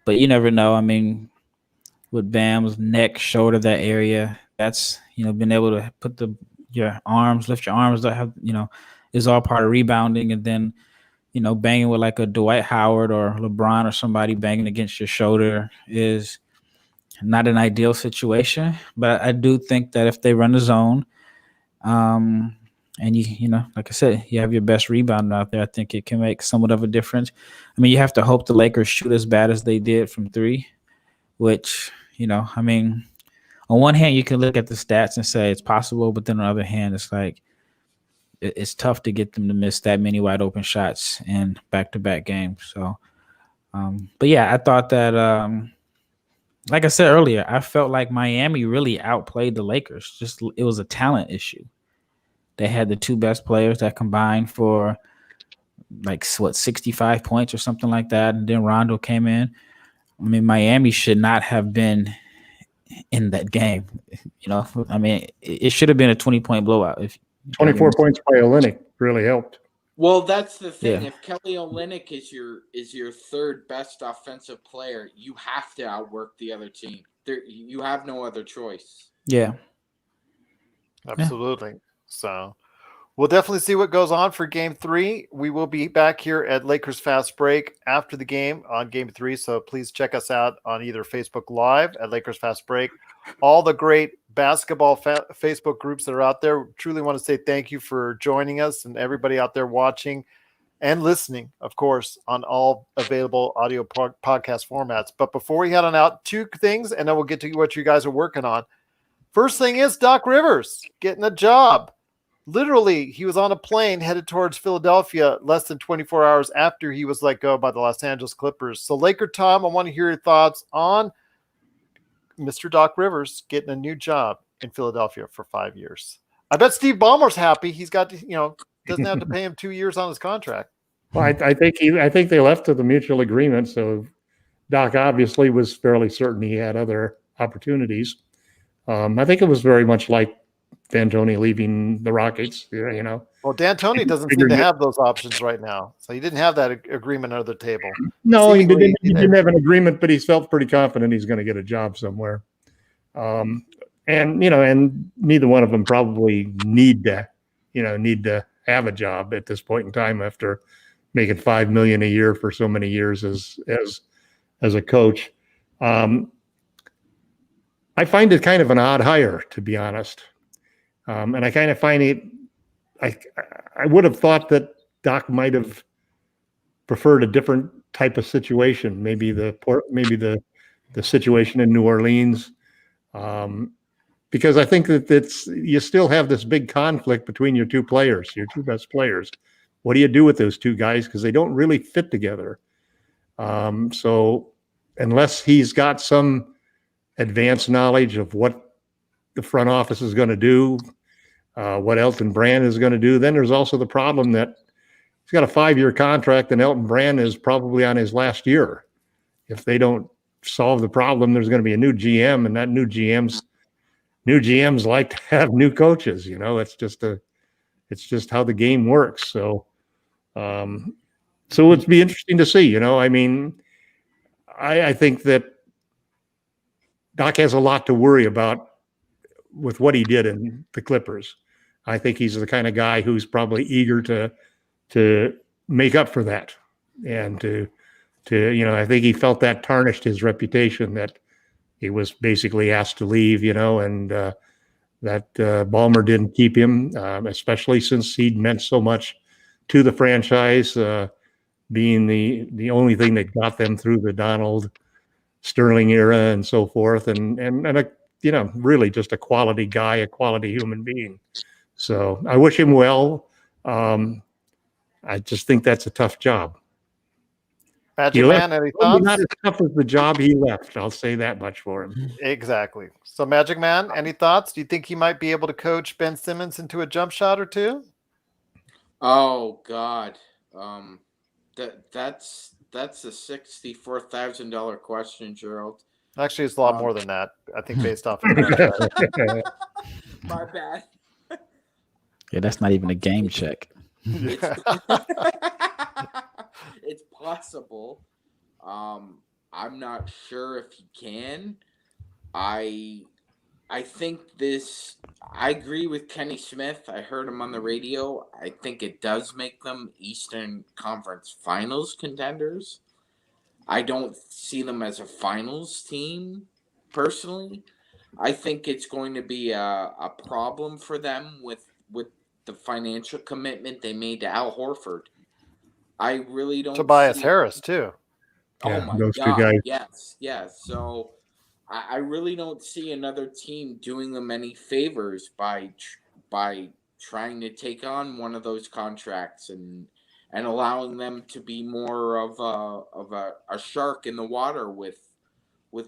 but you never know. I mean, with Bam's neck, shoulder, that area, that's being able to put lift your arms, that have is all part of rebounding. And then banging with like a Dwight Howard or LeBron or somebody banging against your shoulder is not an ideal situation. But I do think that if they run the zone, And you know, like I said, you have your best rebounder out there. I think it can make somewhat of a difference. I mean, you have to hope the Lakers shoot as bad as they did from three, which, you know, I mean, on one hand, you can look at the stats and say it's possible, but then on the other hand, it's like it's tough to get them to miss that many wide open shots in back-to-back games. So, but yeah, I thought that, like I said earlier, I felt like Miami really outplayed the Lakers. Just it was a talent issue. They had the two best players that combined for like 65 points or something like that, and then Rondo came in. I mean, Miami should not have been in that game. You know, I mean, it should have been a 20-point blowout. If 24 points by Olynyk really helped. Well, that's the thing. Yeah. If Kelly Olynyk is your third best offensive player, you have to outwork the other team. You have no other choice. Yeah. Absolutely. So we'll definitely see what goes on for game 3. We will be back here at Lakers Fast Break after the game on game 3. So please check us out on either Facebook Live at Lakers Fast Break. All the great basketball Facebook groups that are out there. Truly want to say thank you for joining us, and everybody out there watching and listening, of course, on all available audio podcast formats. But before we head on out, 2 things, and then we'll get to what you guys are working on. First thing is Doc Rivers getting a job. Literally, he was on a plane headed towards Philadelphia less than 24 hours after he was let go by the Los Angeles Clippers. So, LakerTom, I want to hear your thoughts on Mr. Doc Rivers getting a new job in Philadelphia for 5 years. I bet Steve Ballmer's happy. He's got, doesn't have to pay him 2 years on his contract. Well, I think they left to the mutual agreement. So Doc obviously was fairly certain he had other opportunities. I think it was very much like D'Antoni leaving the Rockets, Well, D'Antoni doesn't seem to have those options right now. So he didn't have that agreement under the table. No, he didn't have an agreement, but he felt pretty confident he's going to get a job somewhere. And neither one of them probably need to have a job at this point in time after making $5 million a year for so many years as a coach. I find it kind of an odd hire, to be honest. And I kind of find it, I would have thought that Doc might have preferred a different type of situation, maybe the situation in New Orleans, because I think that you still have this big conflict between your two best players. What do you do with those two guys? Because they don't really fit together. So unless he's got some advanced knowledge of what the front office is going to do, what Elton Brand is going to do, then there's also the problem that he's got a 5-year contract and Elton Brand is probably on his last year. If they don't solve the problem, there's going to be a new GM, and that new GMs like to have new coaches. It's just how the game works. So it'd be interesting to see. I think that Doc has a lot to worry about with what he did in the Clippers. I think he's the kind of guy who's probably eager to make up for that, and to I think he felt that tarnished his reputation, that he was basically asked to leave, and that Ballmer didn't keep him, especially since he'd meant so much to the franchise, being the only thing that got them through the Donald Sterling era and so forth, and really just a quality guy, a quality human being. So I wish him well. I just think that's a tough job. Magic Man, any thoughts? Not as tough as the job he left. I'll say that much for him. Exactly. So Magic Man, any thoughts? Do you think he might be able to coach Ben Simmons into a jump shot or two? Oh God, that's a $64,000 question, Gerald. Actually, it's a lot more than that. I think based off of the My bad. Yeah, that's not even a game check. It's possible. I'm not sure if he can. I think this. I agree with Kenny Smith. I heard him on the radio. I think it does make them Eastern Conference Finals contenders. I don't see them as a finals team, personally. I think it's going to be a problem for them with the financial commitment they made to Al Horford. I really don't Tobias see. Harris too. Oh Yeah, my those two God! guys. Yes. So I really don't see another team doing them any favors by trying to take on one of those contracts and allowing them to be more of a shark in the water with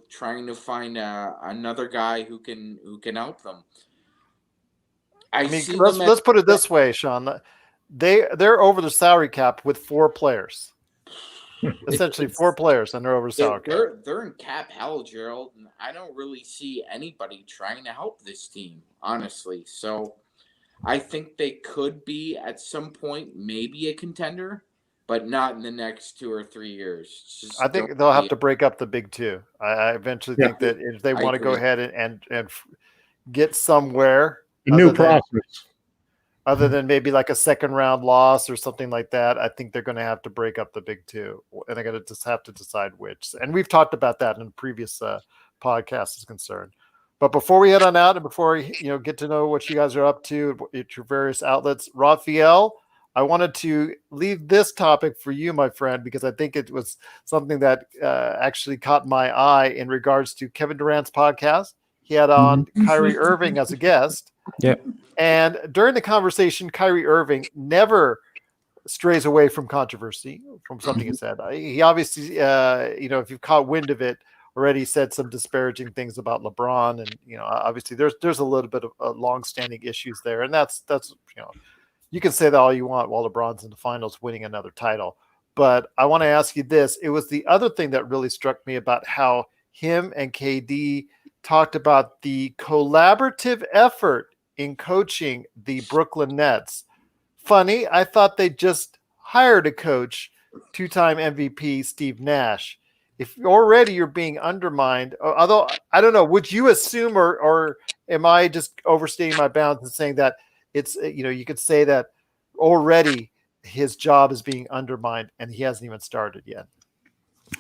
trying to find another guy who can help them. I I mean, see let's them as let's put it this way, Sean. They're over the salary cap with 4 players. Essentially, 4 players, and they're over salary cap. they're in cap hell, Gerald, and I don't really see anybody trying to help this team, honestly. So I think they could be at some point maybe a contender, but not in the next 2 or 3 years. Just I don't think they'll have see to it. break up the big two. I eventually Yeah. think that if they I want to go agree. ahead and get somewhere A new other than process. other than maybe like a second round loss or something like that, I think they're going to have to break up the big two, and they're going to just have to decide which. And we've talked about that in previous podcasts is concerned. But before we head on out and before get to know what you guys are up to at your various outlets, Rafael, I wanted to leave this topic for you, my friend, because I think it was something that actually caught my eye in regards to Kevin Durant's podcast. He had on Kyrie Irving as a guest. Yep. And during the conversation, Kyrie Irving never strays away from controversy, from something he said. He obviously, if you've caught wind of it already, said some disparaging things about LeBron, and obviously there's a little bit of long-standing issues there, and that's you can say that all you want while LeBron's in the finals winning another title. But I want to ask you this: it was the other thing that really struck me about how him and KD talked about the collaborative effort in coaching the Brooklyn Nets. Funny, I thought they just hired a coach, 2-time MVP Steve Nash. If already you're being undermined, although I don't know, would you assume or am I just overstating my bounds and saying that it's you could say that already his job is being undermined and he hasn't even started yet?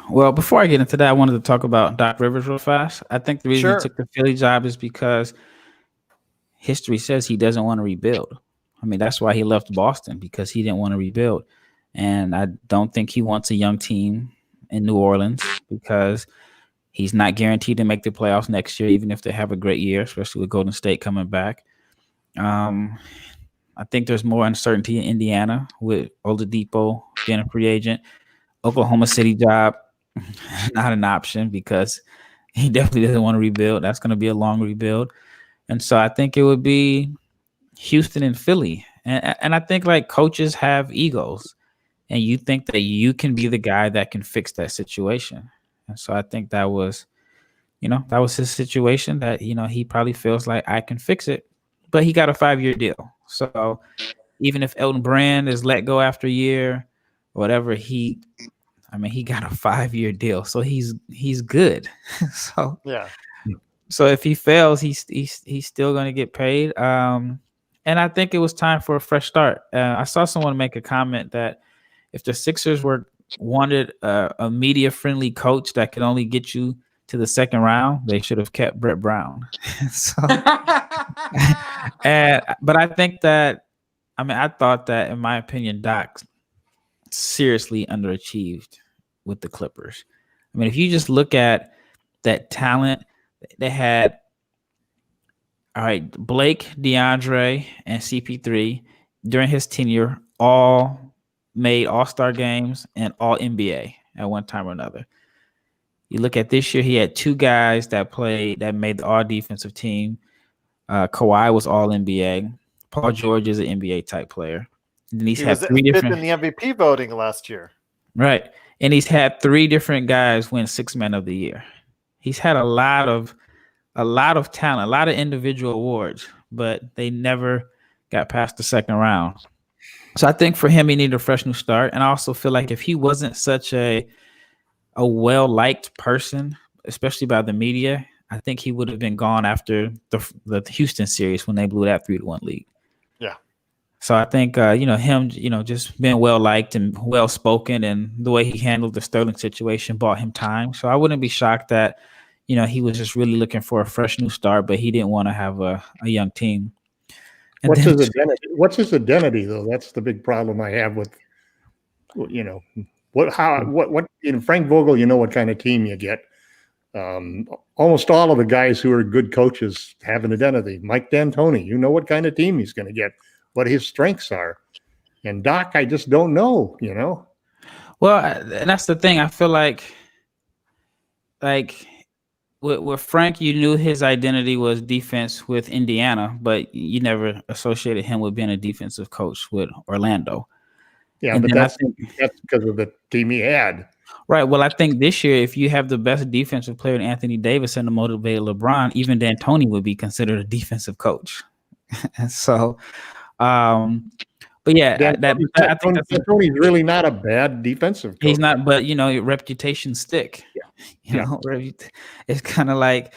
Well, before I get into that, I wanted to talk about Doc Rivers real fast. I think the reason he took the Philly job is because history says he doesn't want to rebuild. I mean, that's why he left Boston, because he didn't want to rebuild. And I don't think he wants a young team in New Orleans, because he's not guaranteed to make the playoffs next year, even if they have a great year, especially with Golden State coming back. I think there's more uncertainty in Indiana with Oladipo being a free agent. Oklahoma City job, not an option, because he definitely doesn't want to rebuild. That's going to be a long rebuild. And so I think it would be Houston and Philly. And I think like coaches have egos, and you think that you can be the guy that can fix that situation. And so I think that was his situation, that, he probably feels like I can fix it, but he got a 5-year deal. So even if Elton Brand is let go after a year, whatever, he got a 5-year deal. So he's good. So yeah. So if he fails, he's still going to get paid. And I think it was time for a fresh start. I saw someone make a comment that if the Sixers wanted a media-friendly coach that could only get you to the second round, they should have kept Brett Brown. But I think that, I thought that, in my opinion, Doc seriously underachieved with the Clippers. I mean, if you just look at that talent, they had, Blake, DeAndre, and CP3 during his tenure all made all-star games and all NBA at one time or another. You look at this year, he had 2 guys that made the all-defensive team. Kawhi was all NBA. Paul George is an NBA type player. And then he was 3 different in the MVP voting last year. Right. And he's had 3 different guys win 6 Man of the Year. He's had a lot of talent, a lot of individual awards, but they never got past the second round. So I think for him, he needed a fresh new start. And I also feel like if he wasn't such a well-liked person, especially by the media, I think he would have been gone after the Houston series when they blew that 3-1 lead. Yeah. So I think, him, just being well-liked and well-spoken, and the way he handled the Sterling situation bought him time. So I wouldn't be shocked that, he was just really looking for a fresh new start, but he didn't want to have a young team. And What's then his identity? What's his identity, though? That's the big problem I have with, you know, what Frank Vogel, you know what kind of team you get. Almost all of the guys who are good coaches have an identity. Mike D'Antoni, you know what kind of team he's going to get, what his strengths are. And Doc, I just don't know, you know. well, and that's the thing. I feel like with Frank, you knew his identity was defense with Indiana, but you never associated him with being a defensive coach with Orlando. Yeah, And but then I that's think, because of the team he had. right. Well, I think this year, if you have the best defensive player in Anthony Davis and the motivated LeBron, even D'Antoni would be considered a defensive coach. And so, but yeah, I think that's D'Antoni's really not a bad defensive coach. he's not. But your reputation stick. Yeah. It's kind of like.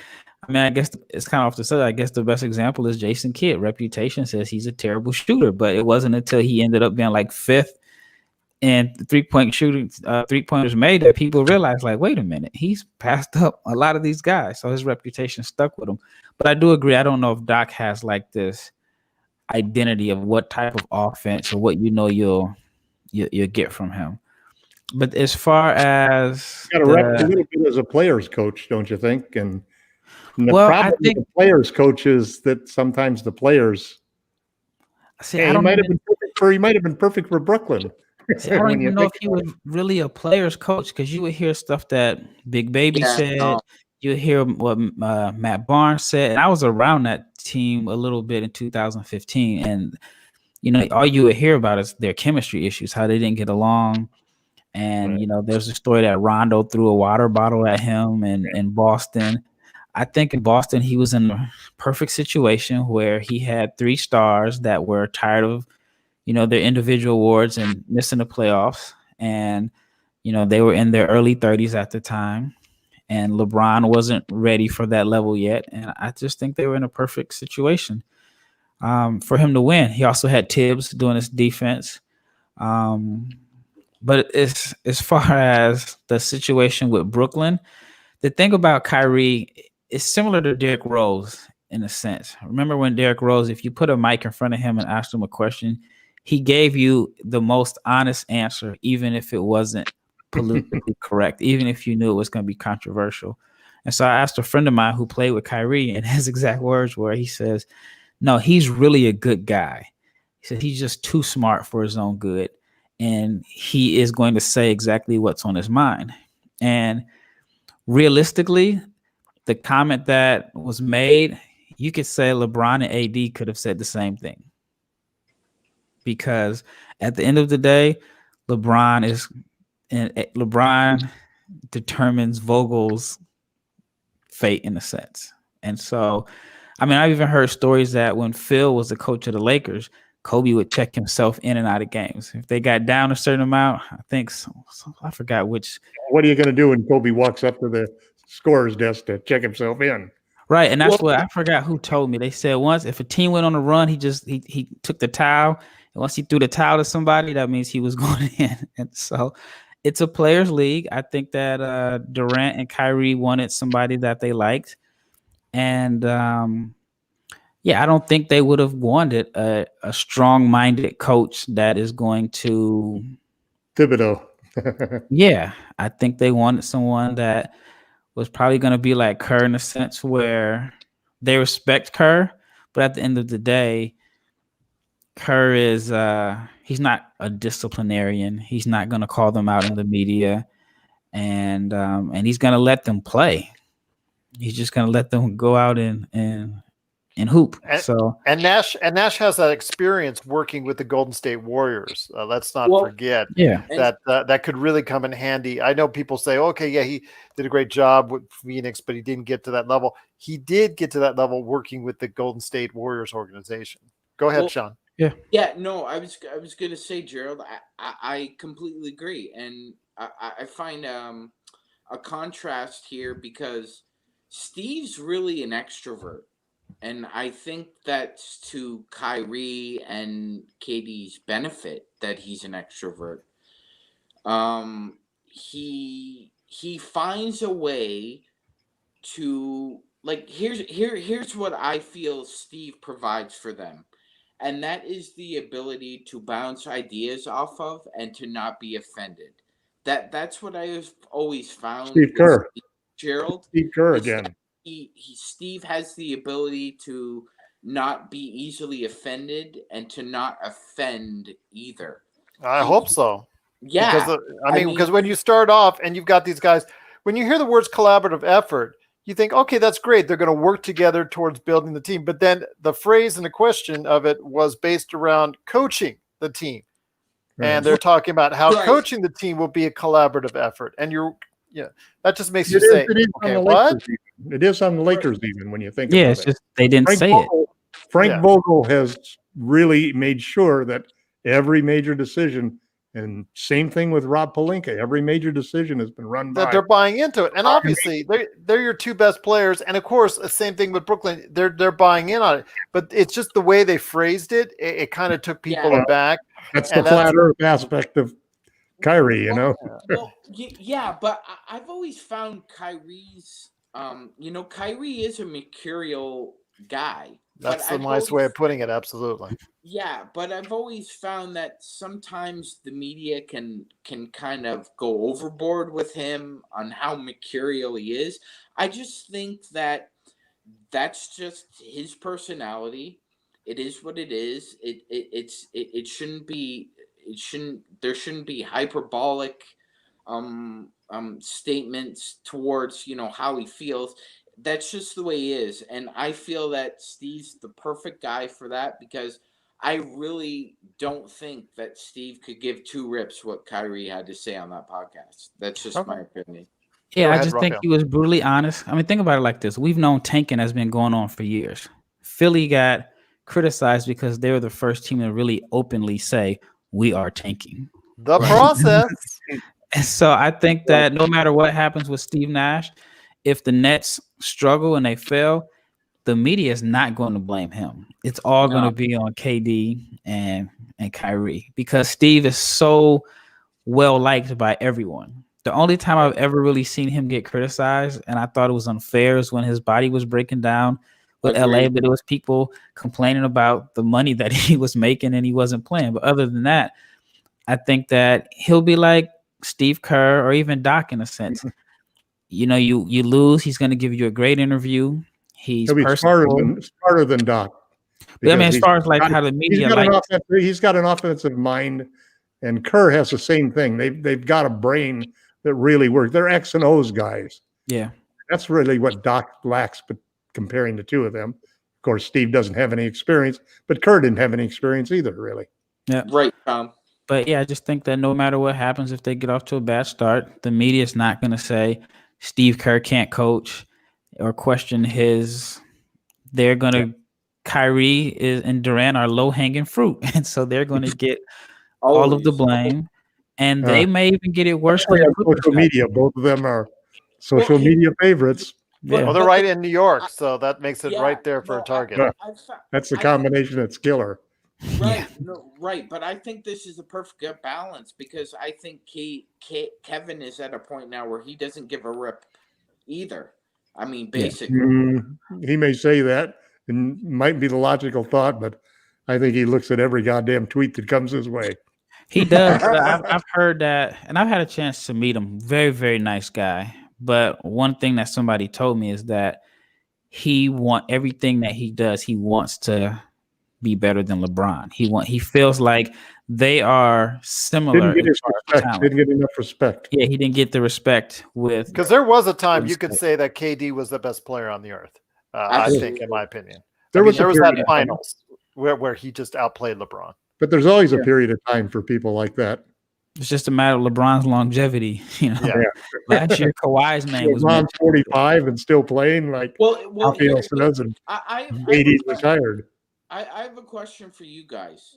I mean, I guess it's kind of off the side. I guess the best example is Jason Kidd. Reputation says he's a terrible shooter, but it wasn't until he ended up being like fifth in three-point shooting, three-pointers made, that people realized, like, wait a minute, he's passed up a lot of these guys. So his reputation stuck with him. But I do agree. I don't know if Doc has like this identity of what type of offense or what you'll get from him. But as far as Got to rep a little bit as a player's coach, don't you think? And the well, problem with the players' coach is that sometimes the players. See, he might have been perfect for Brooklyn. See, I don't even know if he was really a player's coach, because you would hear stuff that Big Baby said. You would hear what Matt Barnes said. And I was around that team a little bit in 2015, and all you would hear about is their chemistry issues, how they didn't get along. And there's a story that Rondo threw a water bottle at him in Boston. I think in Boston, he was in a perfect situation where he had 3 stars that were tired of, their individual awards and missing the playoffs. And, they were in their early 30s at the time. And LeBron wasn't ready for that level yet. And I just think they were in a perfect situation for him to win. He also had Tibbs doing his defense. But as far as the situation with Brooklyn, the thing about Kyrie is similar to Derrick Rose in a sense. Remember when Derrick Rose, if you put a mic in front of him and asked him a question, he gave you the most honest answer, even if it wasn't politically correct, even if you knew it was going to be controversial. And so I asked a friend of mine who played with Kyrie, and his exact words were, he says, no, he's really a good guy. He said he's just too smart for his own good. And he is going to say exactly what's on his mind. And realistically, the comment that was made, you could say LeBron and AD could have said the same thing. Because at the end of the day, LeBron determines Vogel's fate in a sense. And so, I mean, I've even heard stories that when Phil was the coach of the Lakers, Kobe would check himself in and out of games. If they got down a certain amount, I think I forgot which. What are you going to do when Kobe walks up to the scorer's desk to check himself in? Right, and that's what I forgot who told me. They said once if a team went on a run, he took the towel, and once he threw the towel to somebody, that means he was going in. And so, it's a players' league. I think that Durant and Kyrie wanted somebody that they liked, and I don't think they would have wanted a strong-minded coach that is going to Thibodeau. Yeah, I think they wanted someone that was probably going to be like Kerr in a sense where they respect Kerr, but at the end of the day, Kerr is he's not a disciplinarian. He's not going to call them out in the media, and he's going to let them play. He's just going to let them go out and hoop. And Nash has that experience working with the Golden State Warriors. Let's not forget that could really come in handy. I know people say, okay, yeah, he did a great job with Phoenix, but he didn't get to that level. He did get to that level working with the Golden State Warriors organization. Go ahead, Sean. Yeah. No, I was going to say, Gerald, I completely agree, and I find a contrast here because Steve's really an extrovert. And I think that's to Kyrie and KD's benefit that he's an extrovert. He finds a way to, like, here's what I feel Steve provides for them. and that is the ability to bounce ideas off of and to not be offended. That's what I have always found Steve with Kerr. Gerald. Steve Kerr is that again. Steve has the ability to not be easily offended and to not offend either. I hope so. Yeah. Because because when you start off and you've got these guys, when you hear the words collaborative effort, you think, okay, that's great. They're going to work together towards building the team. But then the phrase and the question of it was based around coaching the team. And they're talking about how coaching the team will be a collaborative effort. And that just makes you say, okay, what? It is on the Lakers even when you think Yeah, about it's it. just they didn't say it. Frank Vogel has really made sure that every major decision, and same thing with Rob Pelinka, every major decision has been run that by. they're buying into it. And obviously they're your two best players. And of course, the same thing with Brooklyn. They're buying in on it. But it's just the way they phrased it. It kind of took people aback. That's the flat earth aspect of Kyrie, you know. Well, yeah, but I've always found Kyrie's, Kyrie is a mercurial guy. That's a nice way of putting it. Absolutely. Yeah, but I've always found that sometimes the media can kind of go overboard with him on how mercurial he is. I just think that that's just his personality. It is what it is. It shouldn't be. There shouldn't be hyperbolic statements towards how he feels. That's just the way he is, and I feel that Steve's the perfect guy for that, because I really don't think that Steve could give two rips what Kyrie had to say on that podcast. That's just my opinion. Yeah, I just think he was brutally honest. I mean, think about it like this. We've known tanking has been going on for years. Philly got criticized because they were the first team to really openly say, we are tanking. The process. And so I think that no matter what happens with Steve Nash, if the Nets struggle and they fail, the media is not going to blame him. It's all going to be on KD and Kyrie, because Steve is so well liked by everyone. The only time I've ever really seen him get criticized, and I thought it was unfair, is when his body was breaking down with LA, but it was people complaining about the money that he was making and he wasn't playing. But other than that, I think that he'll be like Steve Kerr or even Doc in a sense. You lose, he's going to give you a great interview. He'll be smarter than Doc. But I mean, as far as like how the media he's got an offensive mind, and Kerr has the same thing. They've got a brain that really works. They're X and O's guys. Yeah, that's really what Doc lacks. But comparing the two of them, of course, Steve doesn't have any experience, but Kerr didn't have any experience either, really. Yeah, right, Tom. But yeah, I just think that no matter what happens, if they get off to a bad start, the media is not going to say Steve Kerr can't coach or question his. They're going to. Kyrie and Durant are low-hanging fruit, and so they're going to get all of the blame, and they may even get it worse than social media. Both of them are social media favorites. Well, they're right in New York, so that makes it right there for a target. That's the combination that's killer. Right, right, but I think this is a perfect balance, because I think Kevin is at a point now where he doesn't give a rip either. I mean, basically, he may say that. And might be the logical thought, but I think he looks at every goddamn tweet that comes his way. He does. I've heard that, and I've had a chance to meet him. Very, very nice guy. But one thing that somebody told me is that everything that he does, he wants to be better than LeBron. He feels like they are similar. Didn't get enough respect. Yeah, he didn't get the respect because there was a time you could say that KD was the best player on the earth. I think, in my opinion, there was that finals where he just outplayed LeBron. But there's always a period of time for people like that. It's just a matter of LeBron's longevity. Last year Kawhi's name was 45 and still playing like Nelson does, and 80s retired. I have a question for you guys.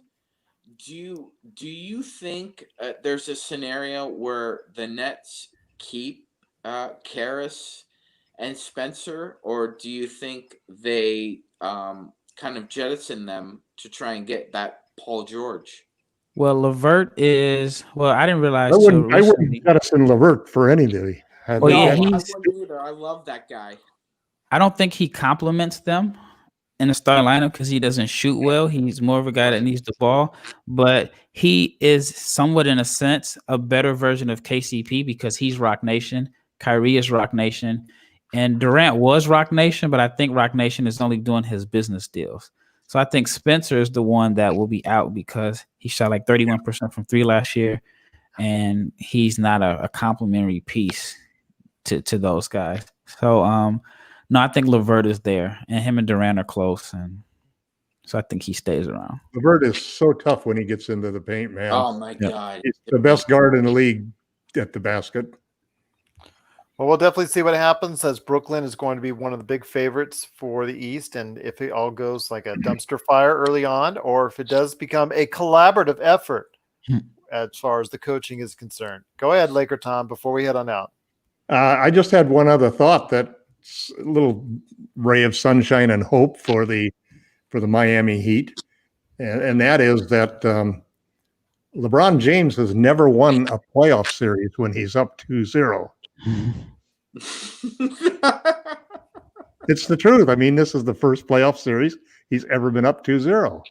Do you think there's a scenario where the Nets keep Karras and Spencer, or do you think they kind of jettison them to try and get that Paul George? Well, LeVert is. Well, I didn't realize. I wouldn't jettison LeVert for anybody. I wouldn't either. I love that guy. I don't think he compliments them, in the starting lineup because he doesn't shoot well. He's more of a guy that needs the ball, but he is somewhat, in a sense, a better version of KCP because he's Rock Nation. Kyrie is Rock Nation, and Durant was Rock Nation, but I think Rock Nation is only doing his business deals. So I think Spencer is the one that will be out because he shot like 31% from three last year, and he's not a complimentary piece to those guys. So no, I think LeVert is there, and him and Durant are close, and so I think he stays around. LeVert is so tough when he gets into the paint, man. Oh my God. He's the best guard in the league at the basket. Well, we'll definitely see what happens, as Brooklyn is going to be one of the big favorites for the East. And if it all goes like a dumpster fire early on, or if it does become a collaborative effort as far as the coaching is concerned. Go ahead, LakerTom, before we head on out. I just had one other thought, that's a little ray of sunshine and hope for the Miami Heat. And that is that LeBron James has never won a playoff series when he's up 2-0. It's the truth. I mean, this is the first playoff series he's ever been up 2-0.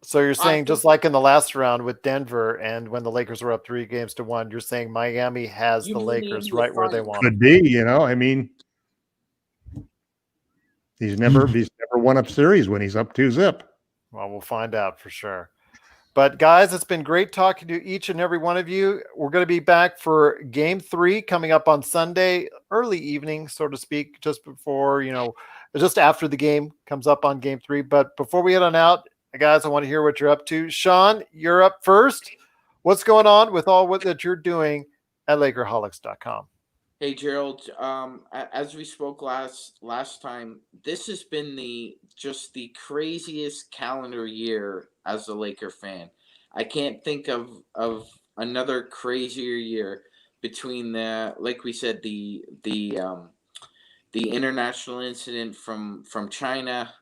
So you're saying, just like in the last round with Denver and when the Lakers were up 3-1, you're saying Miami has the Lakers right where they want Could be, I mean, he's never won a series when he's up 2-0. Well, we'll find out for sure. But guys, it's been great talking to each and every one of you. We're going to be back for Game 3 coming up on Sunday, early evening, so to speak, just before, just after the game comes up on Game 3. But before we head on out, guys, I want to hear what you're up to. Sean, you're up first. What's going on with all that you're doing at Lakerholics.com? Hey, Gerald. As we spoke last time, this has been just the craziest calendar year as a Laker fan. I can't think of another crazier year between like we said, the international incident from China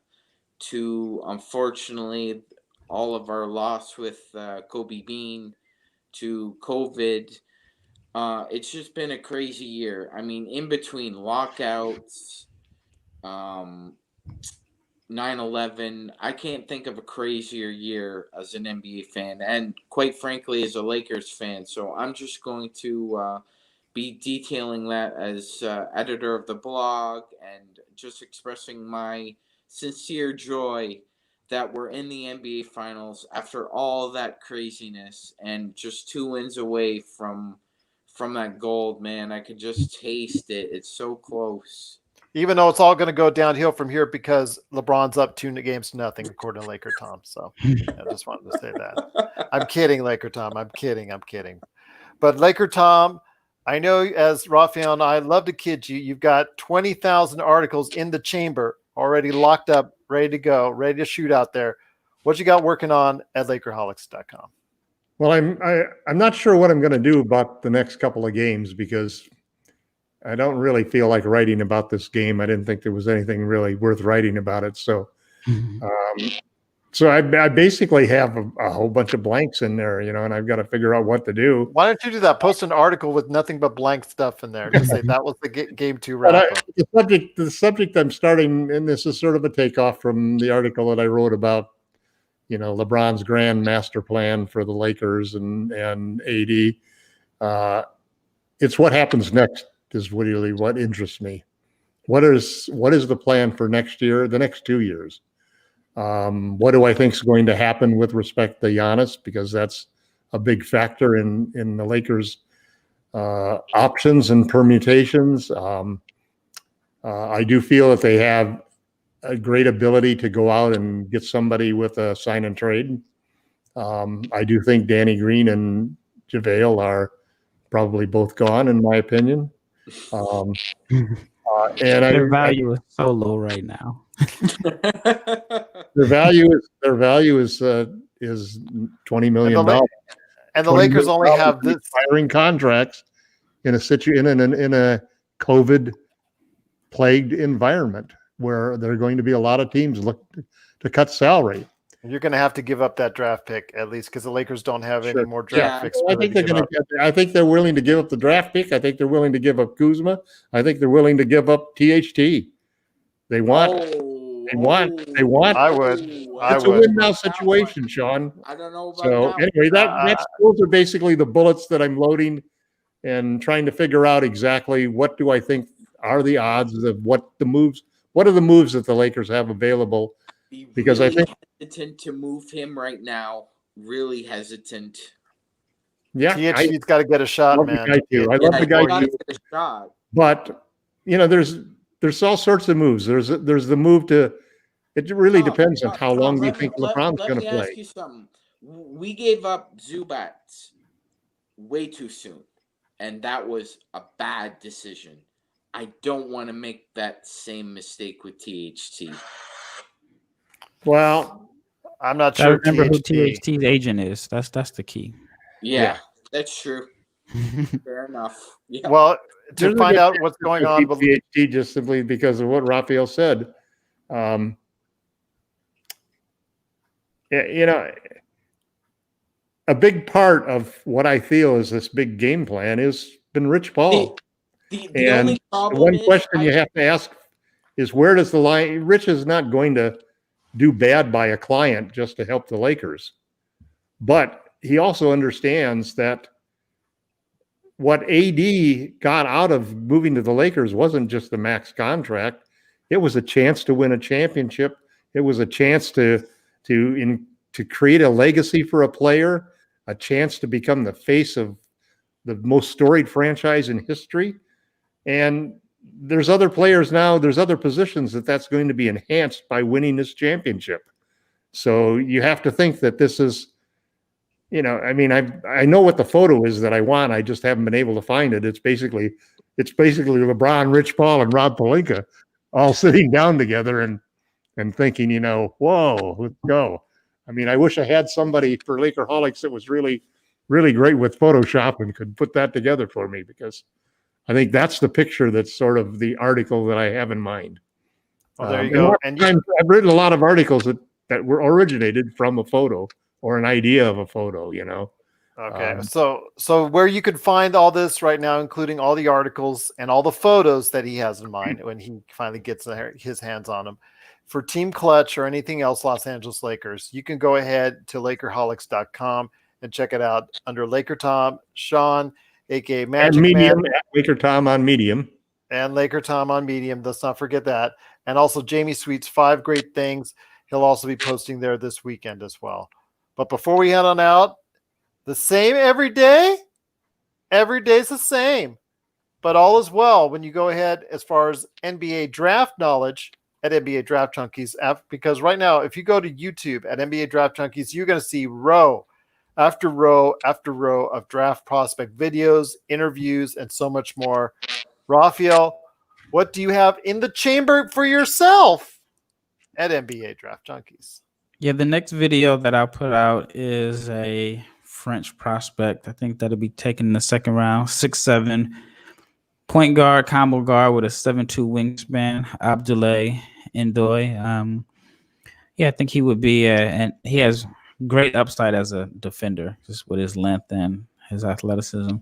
to, unfortunately, all of our loss with Kobe Bean, to COVID. It's just been a crazy year. I mean, in between lockouts, 9/11, I can't think of a crazier year as an NBA fan, and quite frankly, as a Lakers fan. So I'm just going to be detailing that as editor of the blog and just expressing my sincere joy that we're in the NBA Finals after all that craziness and just 2 wins away from that gold, man. I could just taste it. It's so close. Even though it's all going to go downhill from here because LeBron's up 2-0, according to LakerTom. So I just wanted to say that. I'm kidding, LakerTom. I'm kidding. But LakerTom, I know, as Rafael and I love to kid you, you've got 20,000 articles in the chamber already locked up, ready to go, ready to shoot out there. What you got working on at Lakerholics.com? Well, I'm not sure what I'm going to do about the next couple of games because I don't really feel like writing about this game. I didn't think there was anything really worth writing about it. So, I basically have a whole bunch of blanks in there, and I've got to figure out what to do. Why don't you do that? Post an article with nothing but blank stuff in there. Just say that was the game 2 wrap up. The subject I'm starting, and this is sort of a takeoff from the article that I wrote about, LeBron's grand master plan for the Lakers and AD. It's what happens next is really what interests me. What is the plan for next year, the next 2 years? What do I think is going to happen with respect to Giannis? Because that's a big factor in the Lakers' options and permutations. I do feel that they have a great ability to go out and get somebody with a sign and trade. I do think Danny Green and JaVale are probably both gone, in my opinion. And their value is so low right now. Their value is $20 million. And the Lakers only have this expiring contracts in a COVID plagued environment where there are going to be a lot of teams look to cut salary. You're going to have to give up that draft pick at least because the Lakers don't have any more draft picks. I think I think they're willing to give up the draft pick. I think they're willing to give up Kuzma. I think they're willing to give up THT. They want They want. I would. It's a win now situation, Sean. I don't know about So that. anyway, those are basically the bullets that I'm loading and trying to figure out exactly what do I think are the odds of what are the moves that the Lakers have available. Because I think hesitant to move him right now. Really hesitant. Yeah, THT's got to get a shot, man. I love the guy too. Get a shot. But there's all sorts of moves. There's the move to. It really depends on how long do you think LeBron's going to play. Let me ask you something. We gave up Zubats way too soon, and that was a bad decision. I don't want to make that same mistake with THT. Well, I'm not sure. Remember who THT's agent is. That's the key. Yeah. That's true. Fair enough. Yeah. Well, to find out what's going on with THT, just simply because of what Rafael said. A big part of what I feel is this big game plan has been Rich Paul. The one question you have to ask is, where does the line? Rich is not going to do bad by a client just to help the Lakers, but he also understands that what AD got out of moving to the Lakers wasn't just the max contract. It was a chance to win a championship. It was a chance to create a legacy for a player, a chance to become the face of the most storied franchise in history. And there's other players now, there's other positions that's going to be enhanced by winning this championship. So you have to think that this is, I know what the photo is that I want. I just haven't been able to find it. It's basically LeBron, Rich Paul, and Rob Pelinka all sitting down together and thinking, whoa, let's go. I wish I had somebody for Lakerholics that was really, really great with Photoshop and could put that together for me, because I think that's the picture that's sort of the article that I have in mind. Well, there you go. And I've written a lot of articles that were originated from a photo or an idea of a photo, Okay. So where you could find all this right now, including all the articles and all the photos that he has in mind when he finally gets his hands on them, for Team Clutch or anything else Los Angeles Lakers, you can go ahead to Lakerholics.com and check it out under LakerTom, Sean, aka Magic and Medium, Man. LakerTom on Medium. And LakerTom on Medium. Let's not forget that. And also Jamie Sweet's 5 Great Things. He'll also be posting there this weekend as well. But before we head on out, the same every day. Every day's the same. But all is well when you go ahead as far as NBA draft knowledge at NBA Draft Junkies. Because right now, if you go to YouTube at NBA Draft Junkies, you're going to see row after row after row of draft prospect videos, interviews, and so much more. Rafael, what do you have in the chamber for yourself at NBA Draft Junkies? Yeah, the next video that I'll put out is a French prospect. I think that'll be taken in the second round. 6'7", point guard, combo guard with a 7'2" wingspan. Abdoulaye Ndoye. I think he would be and he has great upside as a defender, just with his length and his athleticism.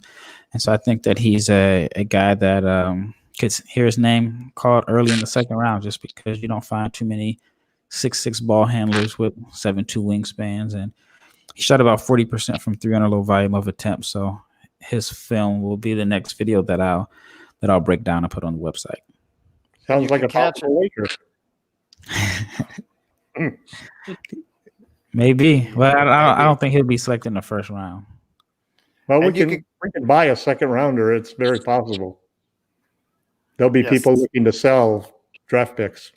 And so I think that he's a guy that could hear his name called early in the second round, just because you don't find too many 6'6" ball handlers with 7'2" wingspans. And he shot about 40% from 3 on a low volume of attempts. So his film will be the next video that I'll break down and put on the website. Sounds like a possible Laker. Maybe. Well, I don't think he'll be selected in the first round. Well, we can buy a second rounder. It's very possible. There'll be people looking to sell draft picks.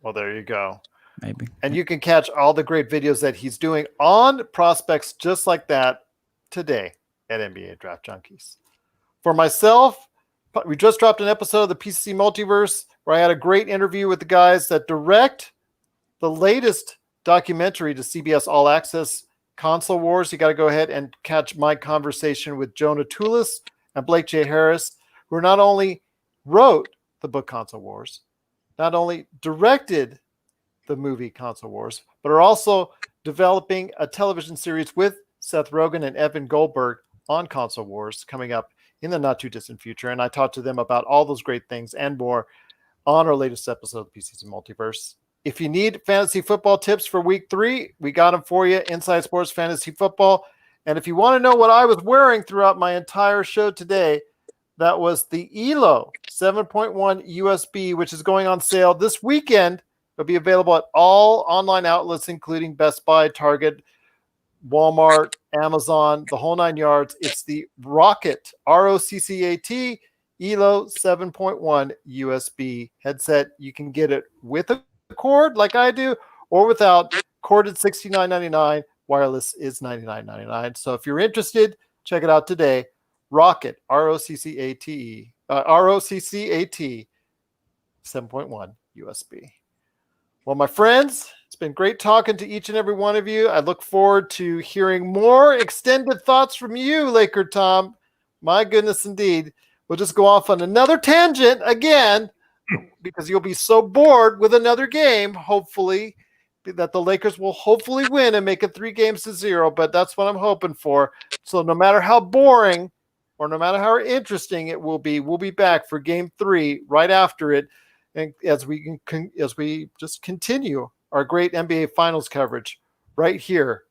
Well, there you go. Maybe. And you can catch all the great videos that he's doing on prospects just like that today at NBA Draft Junkies. For myself, we just dropped an episode of the PCC Multiverse where I had a great interview with the guys that direct the latest documentary to CBS All Access, Console Wars. You got to go ahead and catch my conversation with Jonah Toulis and Blake J. Harris, who not only wrote the book Console Wars, not only directed the movie Console Wars, but are also developing a television series with Seth Rogen and Evan Goldberg on Console Wars coming up in the not too distant future. And I talked to them about all those great things and more on our latest episode of PCC Multiverse. If you need fantasy football tips for week 3, we got them for you. Inside Sports Fantasy Football. And if you want to know what I was wearing throughout my entire show today, that was the ELO 7.1 USB, which is going on sale this weekend. It'll be available at all online outlets, including Best Buy, Target, Walmart, Amazon, the whole 9 yards. It's the Rocket, ROCCAT, ELO 7.1 USB headset. You can get it with a cord like I do, or without. Corded $69.99. Wireless is $99.99. So if you're interested, check it out today. Rocket, ROCCAT, ROCCAT 7.1 USB. Well, my friends, it's been great talking to each and every one of you. I look forward to hearing more extended thoughts from you, LakerTom. My goodness, indeed. We'll just go off on another tangent again because you'll be so bored with another game, hopefully, that the Lakers will hopefully win and make it 3-0, but that's what I'm hoping for. So no matter how boring or no matter how interesting it will be, we'll be back for game 3 right after it. And as we just continue our great NBA Finals coverage right here